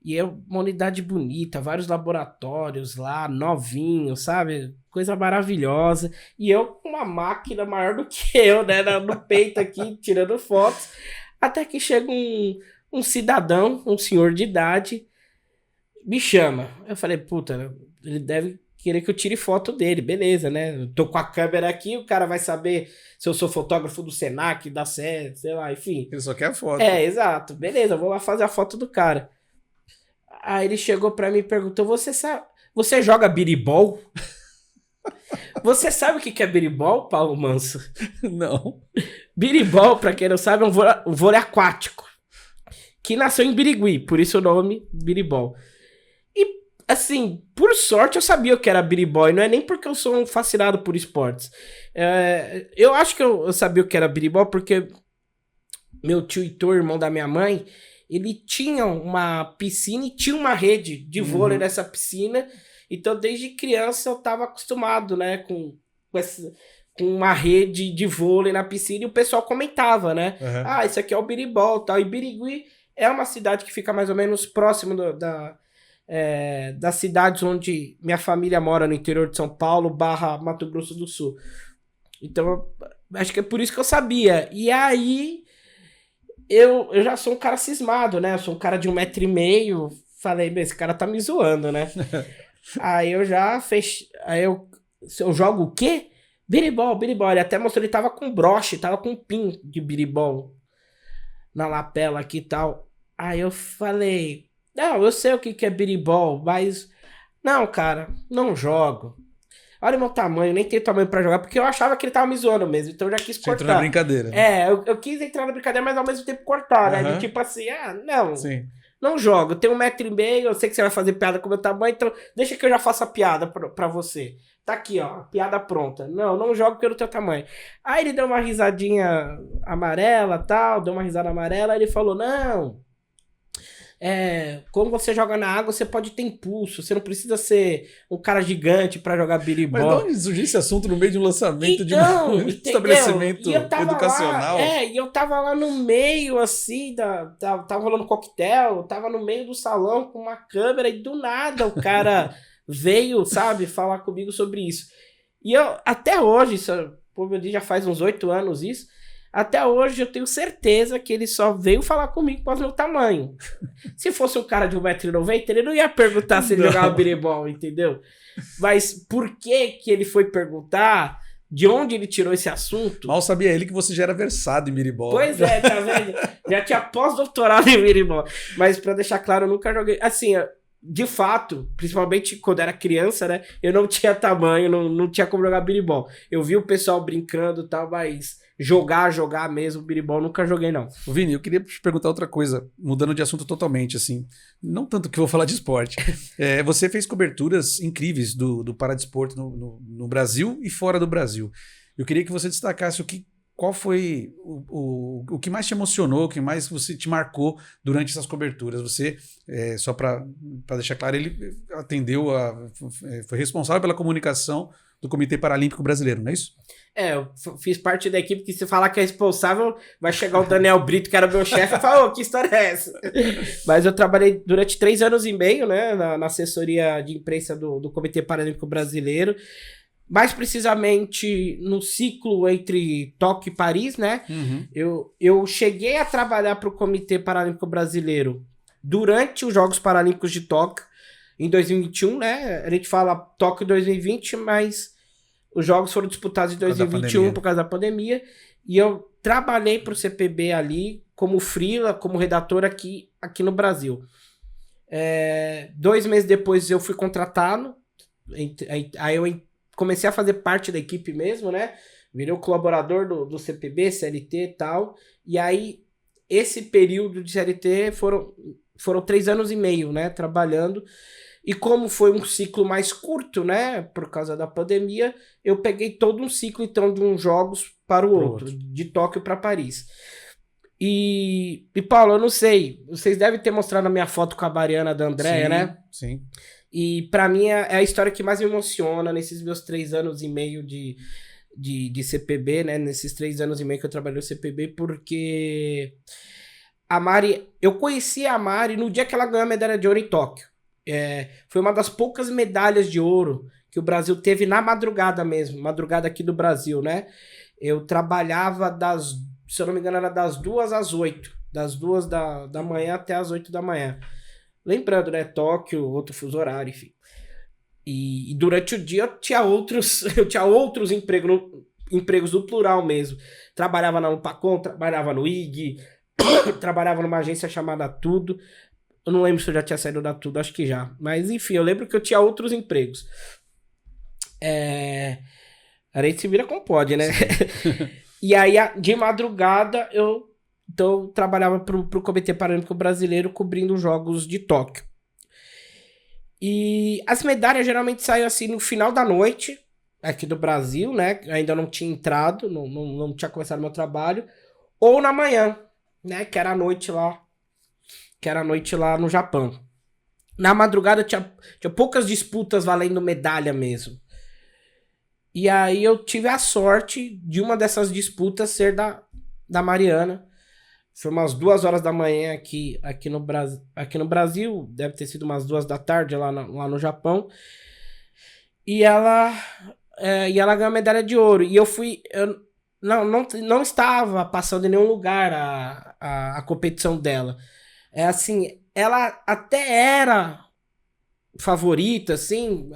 E é uma unidade bonita, vários laboratórios lá, novinhos, sabe? Coisa maravilhosa. E eu com uma máquina maior do que eu, né? No peito aqui, tirando fotos. Até que chega um cidadão, um senhor de idade, me chama. Eu falei, puta, ele deve querer que eu tire foto dele, beleza, né? Eu tô com a câmera aqui, o cara vai saber se eu sou fotógrafo do Senac, da SE, sei lá, enfim. Ele só quer a foto. Exato. Beleza, eu vou lá fazer a foto do cara. Aí ele chegou pra mim e perguntou, você joga biribol? Você sabe o que é biribol, Paulo Manso? Não. Biribol, pra quem não sabe, é um vôlei aquático. Que nasceu em Birigui, por isso o nome biribol. E, assim, por sorte eu sabia o que era biribol, e não é nem porque eu sou um fascinado por esportes. Eu acho que eu sabia o que era biribol porque meu tio Heitor, irmão da minha mãe, ele tinha uma piscina e tinha uma rede de vôlei nessa piscina. Então, desde criança, eu tava acostumado, né, com uma rede de vôlei na piscina e o pessoal comentava, né? Uhum. Isso aqui é o biribol e tal. E Birigui é uma cidade que fica mais ou menos próximo das cidades onde minha família mora, no interior de São Paulo, / Mato Grosso do Sul. Então, acho que é por isso que eu sabia. E aí, eu já sou um cara cismado, né? Eu sou um cara de 1,5 m. Falei, esse cara tá me zoando, né? Aí eu já fechei. Aí eu jogo o quê? Biribol. Ele até mostrou, ele tava com broche, tava com pin de biribol na lapela aqui e tal. Aí eu falei, não, eu sei o que é biribol, mas não, cara, não jogo. Olha o meu tamanho, nem tenho tamanho pra jogar, porque eu achava que ele tava me zoando mesmo, então eu já quis cortar. Você entrou na brincadeira. Né? Eu quis entrar na brincadeira, mas ao mesmo tempo cortar, né? De tipo assim, não. Sim. Não jogo, eu tenho 1,5 m, eu sei que você vai fazer piada com o meu tamanho, então deixa que eu já faça a piada pra você. Tá aqui, ó, piada pronta. Não jogo pelo teu tamanho. Aí ele deu uma risadinha amarela, tal, deu uma risada amarela, aí ele falou, não, quando você joga na água, você pode ter impulso, você não precisa ser um cara gigante pra jogar biribol. Mas de onde surgiu esse assunto no meio de um lançamento de um estabelecimento educacional? E eu tava lá no meio, assim, tava rolando coquetel, tava no meio do salão com uma câmera e do nada o cara veio, sabe, falar comigo sobre isso. E eu, até hoje, já faz uns 8 anos isso, até hoje eu tenho certeza que ele só veio falar comigo por causa do meu tamanho. Se fosse um cara de 1,90 m, ele não ia perguntar se ele jogava biribol, entendeu? Mas por que ele foi perguntar? De onde ele tirou esse assunto? Mal sabia ele que você já era versado em biribol. Pois é, tá vendo? Já tinha pós-doutorado em biribol. Mas pra deixar claro, eu nunca joguei... Assim, de fato, principalmente quando era criança, né? Eu não tinha tamanho, não tinha como jogar biribol. Eu vi o pessoal brincando e tal, mas... Jogar mesmo, biribol, nunca joguei, não. Vini, eu queria te perguntar outra coisa, mudando de assunto totalmente, assim. Não tanto que eu vou falar de esporte. Você fez coberturas incríveis do paradesporto no Brasil e fora do Brasil. Eu queria que você destacasse qual foi o que mais te emocionou, o que mais você te marcou durante essas coberturas. Você, só para deixar claro, ele foi responsável pela comunicação do Comitê Paralímpico Brasileiro, não é isso? Eu fiz parte da equipe que se falar que é responsável, vai chegar o Daniel Brito, que era meu chefe, e falar, que história é essa? Mas eu trabalhei durante 3 anos e meio, né, na assessoria de imprensa do Comitê Paralímpico Brasileiro, mais precisamente no ciclo entre Tóquio e Paris, né? Eu cheguei a trabalhar para o Comitê Paralímpico Brasileiro durante os Jogos Paralímpicos de Tóquio, em 2021, né? A gente fala Tóquio 2020, mas os jogos foram disputados em 2021 por causa da pandemia. E eu trabalhei para o CPB ali como freela, como redator aqui no Brasil. 2 meses depois eu fui contratado. Aí eu comecei a fazer parte da equipe mesmo, né? Virei o colaborador do CPB, CLT e tal. E aí, esse período de CLT foram 3 anos e meio, né? Trabalhando. E como foi um ciclo mais curto, né, por causa da pandemia, eu peguei todo um ciclo, então, de uns jogos para o outro, de Tóquio para Paris. E, Paulo, eu não sei, vocês devem ter mostrado a minha foto com a Mariana da Andréia, né? Sim. E para mim é a história que mais me emociona nesses meus 3 anos e meio de CPB, né, nesses 3 anos e meio que eu trabalhei no CPB, porque a Mari, eu conheci a Mari no dia que ela ganhou a medalha de ouro em Tóquio. Foi uma das poucas medalhas de ouro que o Brasil teve na madrugada mesmo, madrugada aqui do Brasil, né? Eu trabalhava se eu não me engano, era das 2 às 8, das 2 da manhã até as 8 da manhã. Lembrando, né? Tóquio, outro fuso horário, enfim. E durante o dia eu tinha outros empregos no plural mesmo. Trabalhava na Lupacom, trabalhava no IG, trabalhava numa agência chamada Tudo. Eu não lembro se eu já tinha saído da Tudo, acho que já. Mas enfim, eu lembro que eu tinha outros empregos. A gente se vira como pode, né? E aí, de madrugada, eu trabalhava pro Comitê Paralímpico Brasileiro cobrindo os Jogos de Tóquio. E as medalhas geralmente saem assim no final da noite, aqui do Brasil, né? Ainda não tinha entrado, não tinha começado meu trabalho. Ou na manhã, né? Que era a noite lá no Japão. Na madrugada tinha poucas disputas valendo medalha mesmo. E aí eu tive a sorte de uma dessas disputas ser da Mariana. Foi umas 2 horas da manhã aqui no Brasil. Deve ter sido umas 2 da tarde lá no Japão. E ela ganhou a medalha de ouro. E eu não estava passando em nenhum lugar a competição dela. Assim, ela até era favorita, assim.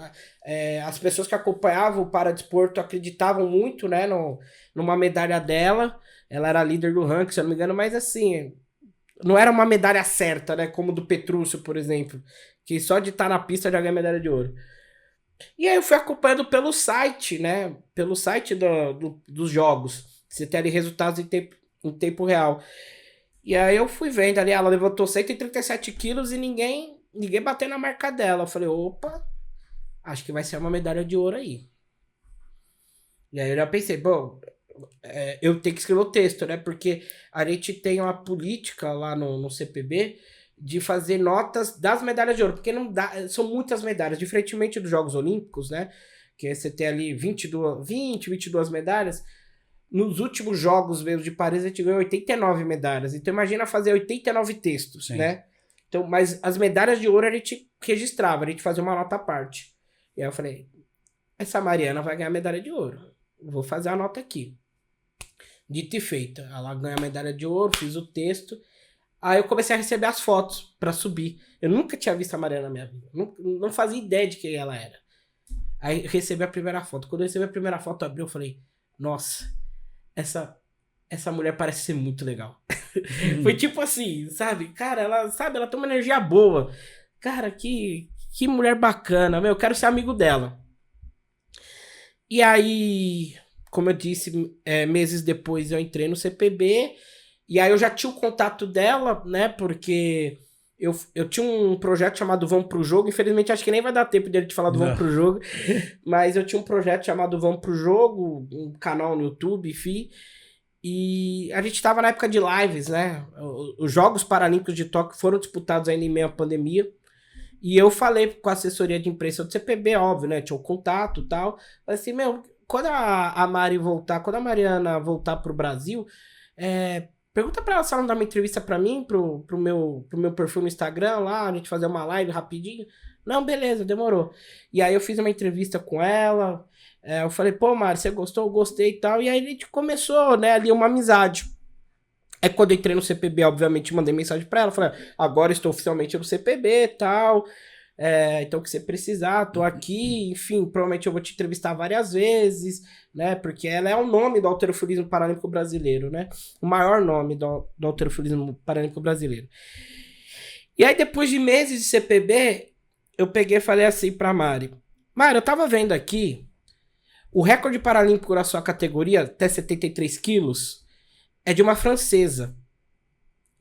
As pessoas que acompanhavam o paradesporto acreditavam muito, né, numa medalha dela. Ela era líder do ranking, se eu não me engano, mas assim, não era uma medalha certa, né, como do Petrúcio, por exemplo, que só de estar na pista já ganha medalha de ouro. E aí eu fui acompanhando pelo site, né, pelo site dos jogos. Você tem ali resultados em tempo real. E aí eu fui vendo ali, ela levantou 137 quilos e ninguém bateu na marca dela. Eu falei, opa, acho que vai ser uma medalha de ouro aí. E aí eu já pensei, bom, eu tenho que escrever o texto, né? Porque a gente tem uma política lá no CPB de fazer notas das medalhas de ouro. Porque não dá, são muitas medalhas. Diferentemente dos Jogos Olímpicos, né? Que você tem ali 22 medalhas. Nos últimos jogos mesmo de Paris, a gente ganhou 89 medalhas. Então imagina fazer 89 textos, Sim. né? Então, mas as medalhas de ouro a gente registrava, a gente fazia uma nota à parte. E aí eu falei, essa Mariana vai ganhar medalha de ouro. Vou fazer a nota aqui. Dito e feito. Ela ganha a medalha de ouro, fiz o texto. Aí eu comecei a receber as fotos pra subir. Eu nunca tinha visto a Mariana na minha vida. Não fazia ideia de quem ela era. Aí eu recebi a primeira foto. Quando eu recebi a primeira foto, eu abri, eu falei, nossa, essa mulher parece ser muito legal. Foi tipo assim, sabe? Cara, ela tem uma energia boa. Cara, que mulher bacana. Meu, eu quero ser amigo dela. E aí, como eu disse, meses depois eu entrei no CPB. E aí eu já tinha o contato dela, né? Porque eu tinha um projeto chamado Vamos Pro Jogo. Infelizmente, acho que nem vai dar tempo dele te falar do Vamos Pro Jogo. Mas eu tinha um projeto chamado Vamos Pro Jogo, um canal no YouTube, enfim. E a gente estava na época de lives, né? Os Jogos Paralímpicos de Tóquio foram disputados ainda em meio à pandemia. E eu falei com a assessoria de imprensa do CPB, óbvio, né? Tinha um contato e tal. Falei assim, meu, quando a Mariana voltar pro Brasil, pergunta pra ela se ela não dá uma entrevista pra mim, pro meu perfil no Instagram lá, a gente fazer uma live rapidinho. Não, beleza, demorou. E aí eu fiz uma entrevista com ela. Eu falei, pô, Mari, você gostou? Eu gostei e tal. E aí a gente começou, né, ali uma amizade. Aí quando eu entrei no CPB, obviamente, mandei mensagem pra ela. Falei, agora estou oficialmente no CPB e tal. Então o que você precisar, tô aqui. Enfim, provavelmente eu vou te entrevistar várias vezes, né? Porque ela é o nome do halterofilismo paralímpico brasileiro, né? O maior nome do halterofilismo paralímpico brasileiro. E aí depois de meses de CPB, eu peguei e falei assim pra Mari. Mari, eu tava vendo aqui, o recorde paralímpico na sua categoria, até 73 quilos, é de uma francesa.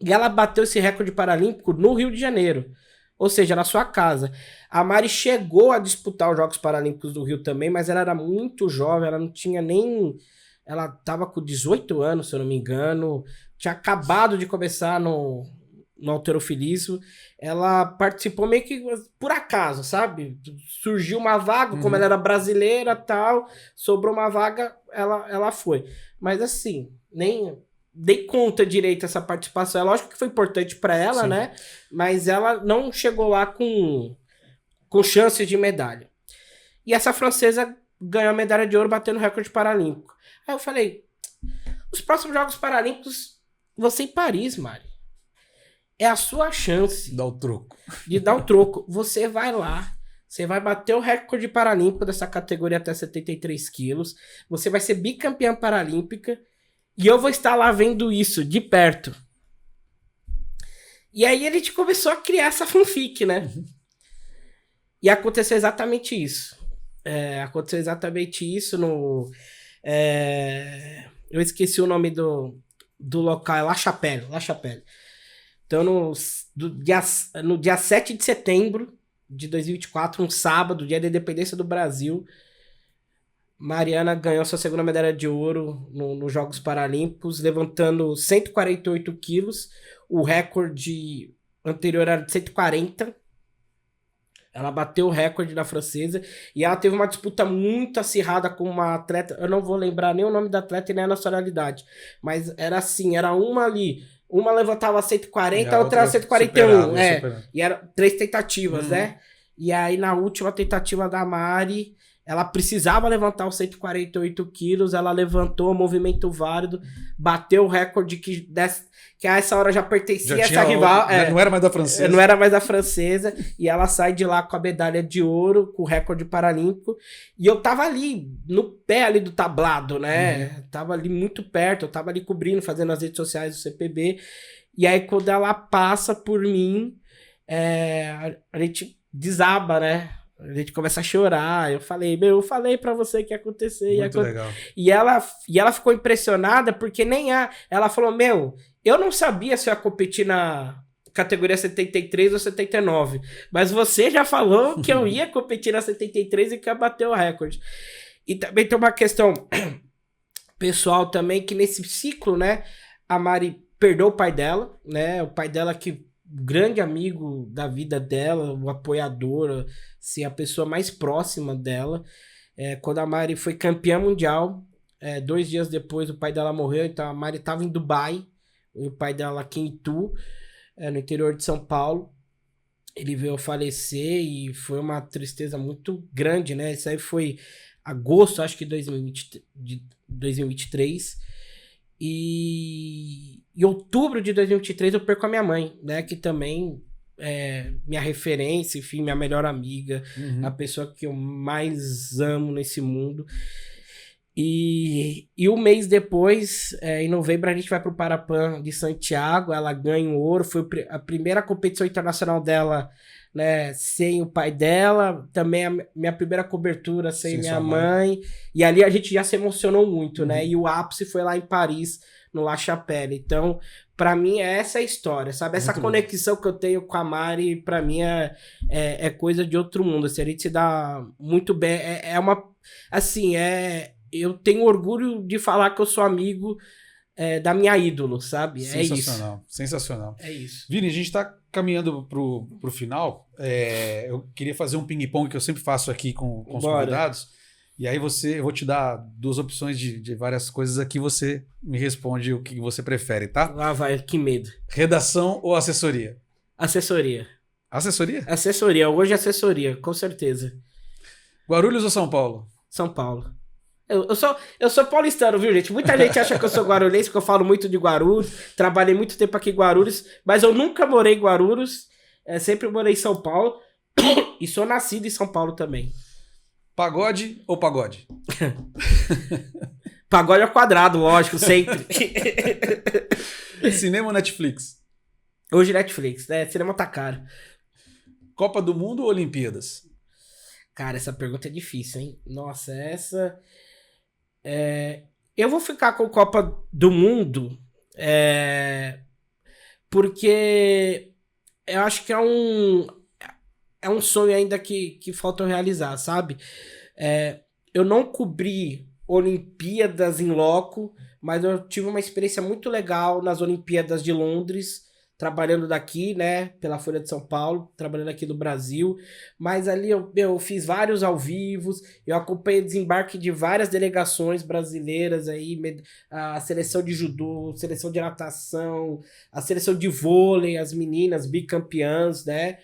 E ela bateu esse recorde paralímpico no Rio de Janeiro. Ou seja, na sua casa. A Mari chegou a disputar os Jogos Paralímpicos do Rio também, mas ela era muito jovem, ela não tinha nem... Ela tava com 18 anos, se eu não me engano. Tinha acabado de começar no halterofilismo. Ela participou meio que por acaso, sabe? Surgiu uma vaga, como ela era brasileira e tal, sobrou uma vaga, ela foi. Mas assim, nem dei conta direito essa participação. É lógico que foi importante para ela, Sim. né? Mas ela não chegou lá com chances de medalha. E essa francesa ganhou a medalha de ouro batendo o recorde paralímpico. Aí eu falei, os próximos Jogos Paralímpicos vão ser em Paris, Mari. É a sua chance de dar o troco. Você vai lá, Você vai bater o recorde paralímpico dessa categoria até 73 quilos. Você vai ser bicampeã paralímpica. E eu vou estar lá vendo isso de perto. E aí a gente começou a criar essa fanfic, né? E aconteceu exatamente isso. Aconteceu exatamente isso no... eu esqueci o nome do local. É La Chapelle. La Chapelle. Então, no dia 7 de setembro de 2024, um sábado, dia da independência do Brasil, Mariana ganhou sua segunda medalha de ouro nos Jogos Paralímpicos, levantando 148 quilos. O recorde anterior era de 140. Ela bateu o recorde da francesa. E ela teve uma disputa muito acirrada com uma atleta. Eu não vou lembrar nem o nome da atleta e nem a nacionalidade. Mas era assim, era uma ali. Uma levantava 140, a outra era 141. E eram 3 tentativas, né? E aí, na última tentativa da Mari, ela precisava levantar os 148 quilos, ela levantou, movimento válido, bateu o recorde que a essa hora já pertencia a essa rival. Não era mais da francesa. Não era mais da francesa. E ela sai de lá com a medalha de ouro, com o recorde paralímpico. E eu tava ali, no pé ali do tablado, né? Tava ali muito perto, eu tava ali cobrindo, fazendo as redes sociais do CPB. E aí, quando ela passa por mim, a gente desaba, né? A gente começa a chorar. Eu falei pra você que ia acontecer. Muito legal. E ela ficou impressionada porque ela falou, eu não sabia se eu ia competir na categoria 73 ou 79, mas você já falou que eu ia competir na 73 e que ia bater o recorde. E também tem uma questão pessoal também, que nesse ciclo, né, a Mari perdeu o pai dela, né, o pai dela que grande amigo da vida dela, o apoiador, assim, a pessoa mais próxima dela. Quando a Mari foi campeã mundial, 2 dias depois o pai dela morreu, então a Mari estava em Dubai, o pai dela aqui em Itu, no interior de São Paulo. Ele veio falecer e foi uma tristeza muito grande, né? Isso aí foi agosto, acho que de 2023. E em outubro de 2023 eu perco a minha mãe, né? Que também é minha referência, enfim, minha melhor amiga, a pessoa que eu mais amo nesse mundo. E um mês depois, em novembro, a gente vai pro Parapan de Santiago, ela ganha o ouro, foi a primeira competição internacional dela, né, sem o pai dela, também a minha primeira cobertura sem minha mãe, e ali a gente já se emocionou muito, né, e o ápice foi lá em Paris, no La Chapelle. Então, pra mim, essa é a história, sabe, essa muito conexão bom que eu tenho com a Mari, pra mim é coisa de outro mundo, assim, a gente se dá muito bem, eu tenho orgulho de falar que eu sou amigo da minha ídolo, sabe? Sensacional, sensacional. É isso. Vini, a gente tá caminhando pro final. Eu queria fazer um ping-pong que eu sempre faço aqui com os convidados. E aí eu vou te dar 2 opções de várias coisas aqui, você me responde o que você prefere, tá? Lá vai, que medo. Redação ou assessoria? Assessoria. Assessoria? Assessoria, hoje é assessoria, com certeza. Guarulhos ou São Paulo? São Paulo. Eu sou paulistano, viu, gente? Muita gente acha que eu sou guarulhense, porque eu falo muito de Guarulhos, trabalhei muito tempo aqui em Guarulhos, mas eu nunca morei em Guarulhos, sempre morei em São Paulo, e sou nascido em São Paulo também. Pagode ou pagode? Pagode ao quadrado, lógico, sempre. Cinema ou Netflix? Hoje Netflix, né? Cinema tá caro. Copa do Mundo ou Olimpíadas? Cara, essa pergunta é difícil, hein? Nossa, essa... Eu vou ficar com Copa do Mundo, porque eu acho que é um sonho ainda que falta eu realizar, sabe? Eu não cobri Olimpíadas em loco, mas eu tive uma experiência muito legal nas Olimpíadas de Londres, trabalhando daqui, né, pela Folha de São Paulo, trabalhando aqui no Brasil, mas ali eu fiz vários ao vivo, eu acompanhei o desembarque de várias delegações brasileiras aí, a seleção de judô, seleção de natação, a seleção de vôlei, as meninas bicampeãs, né,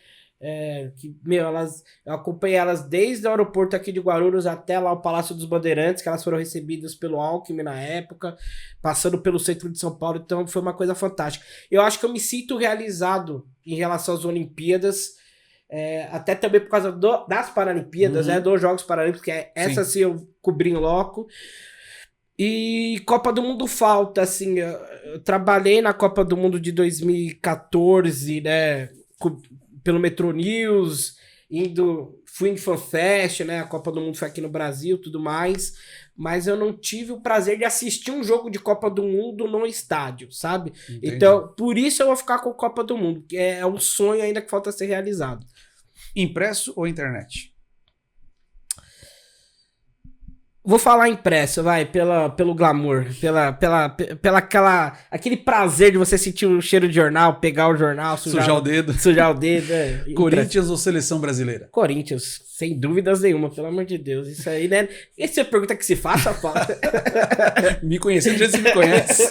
eu acompanhei elas desde o aeroporto aqui de Guarulhos até lá o Palácio dos Bandeirantes, que elas foram recebidas pelo Alckmin na época, passando pelo centro de São Paulo, então foi uma coisa fantástica. Eu acho que eu me sinto realizado em relação às Olimpíadas, até também por causa das Paralimpíadas, dos Jogos Paralímpicos, que essa sim eu cobri em loco. E Copa do Mundo falta, assim, eu trabalhei na Copa do Mundo de 2014, né, pelo Metro News, fui em FanFest, né, a Copa do Mundo foi aqui no Brasil, tudo mais, mas eu não tive o prazer de assistir um jogo de Copa do Mundo no estádio, sabe? Entendi. Então, por isso eu vou ficar com a Copa do Mundo, que é um sonho ainda que falta ser realizado. Impresso ou internet? Vou falar impresso, vai, pelo glamour, aquele prazer de você sentir o cheiro de jornal, pegar o jornal, sujar o dedo. Corinthians ou Seleção Brasileira? Corinthians, sem dúvidas nenhuma, pelo amor de Deus. Isso aí, né? Essa é a pergunta que se faça, Paulo. Me conhecendo, já você me conhece.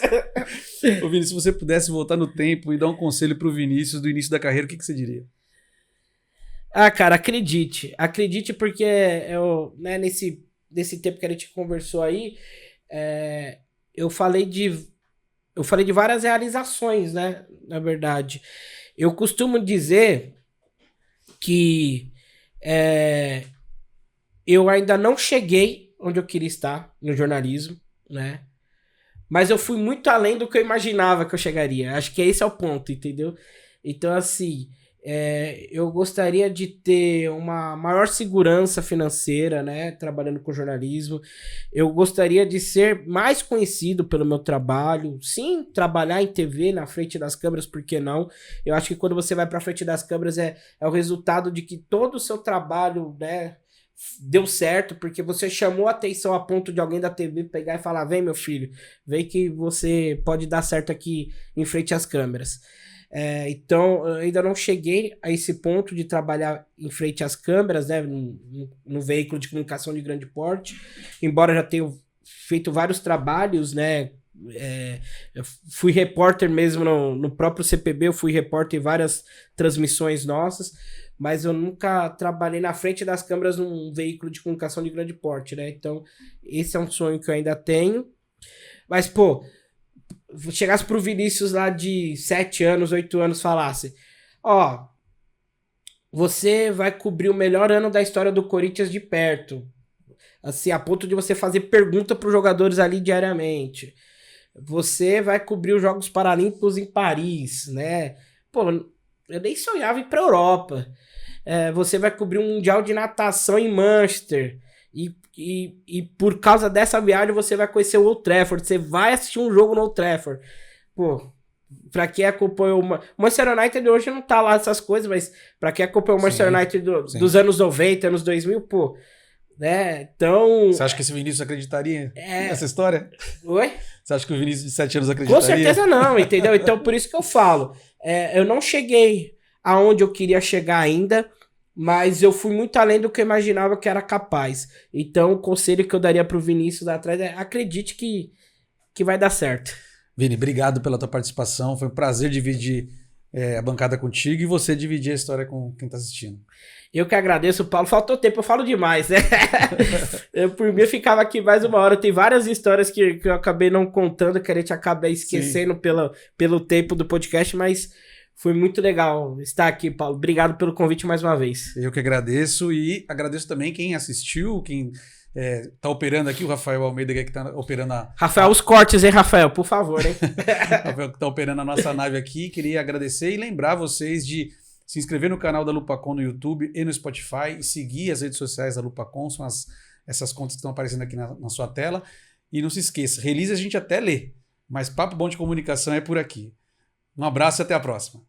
Ô, Vinícius, se você pudesse voltar no tempo e dar um conselho pro Vinícius do início da carreira, o que você diria? Ah, cara, acredite porque né, nesse tempo que a gente conversou aí, eu falei de várias realizações, né? Na verdade, eu costumo dizer que eu ainda não cheguei onde eu queria estar no jornalismo, né? Mas eu fui muito além do que eu imaginava que eu chegaria. Acho que esse é o ponto, entendeu? Então, assim, eu gostaria de ter uma maior segurança financeira, né, trabalhando com jornalismo. Eu gostaria de ser mais conhecido pelo meu trabalho. Sim, trabalhar em TV, na frente das câmeras, por que não? Eu acho que quando você vai pra frente das câmeras é o resultado de que todo o seu trabalho, né, deu certo, porque você chamou a atenção a ponto de alguém da TV pegar e falar: vem, meu filho, vem que você pode dar certo aqui em frente às câmeras. Então, eu ainda não cheguei a esse ponto de trabalhar em frente às câmeras, né, no veículo de comunicação de grande porte, embora já tenha feito vários trabalhos, né, eu fui repórter mesmo no próprio CPB, eu fui repórter em várias transmissões nossas, mas eu nunca trabalhei na frente das câmeras num veículo de comunicação de grande porte, né, então esse é um sonho que eu ainda tenho, mas, pô, chegasse pro Vinícius lá de 7 anos, 8 anos, falasse: ó, você vai cobrir o melhor ano da história do Corinthians de perto, assim, a ponto de você fazer pergunta pros jogadores ali diariamente, você vai cobrir os Jogos Paralímpicos em Paris, né, pô, eu nem sonhava ir pra Europa, você vai cobrir um Mundial de Natação em Manchester, e por causa dessa viagem você vai conhecer o Old Trafford, você vai assistir um jogo no Old Trafford. Pô, pra quem acompanhou o Manchester United hoje não tá lá essas coisas, mas pra quem acompanhou o Manchester United dos anos 90, anos 2000, pô, né, então... Você acha que esse Vinícius acreditaria nessa história? Oi? Você acha que o Vinícius de 7 anos acreditaria? Com certeza não, entendeu? Então por isso que eu falo, eu não cheguei aonde eu queria chegar ainda, mas eu fui muito além do que eu imaginava que era capaz. Então, o conselho que eu daria pro Vinícius lá atrás é: acredite que vai dar certo. Vini, obrigado pela tua participação. Foi um prazer dividir a bancada contigo e você dividir a história com quem tá assistindo. Eu que agradeço, Paulo. Faltou tempo, eu falo demais, né? Por mim, eu ficava aqui mais uma hora. Tem várias histórias que eu acabei não contando, que a gente acaba esquecendo pelo tempo do podcast, mas... foi muito legal estar aqui, Paulo. Obrigado pelo convite mais uma vez. Eu que agradeço e agradeço também quem assistiu, quem tá operando aqui, o Rafael Almeida que tá operando Rafael, os cortes, hein, Rafael? Por favor, hein? Rafael que tá operando a nossa nave aqui. Queria agradecer e lembrar vocês de se inscrever no canal da Lupacom no YouTube e no Spotify e seguir as redes sociais da Lupacom, são essas contas que estão aparecendo aqui na sua tela. E não se esqueça, release a gente até lê, mas papo bom de comunicação é por aqui. Um abraço e até a próxima.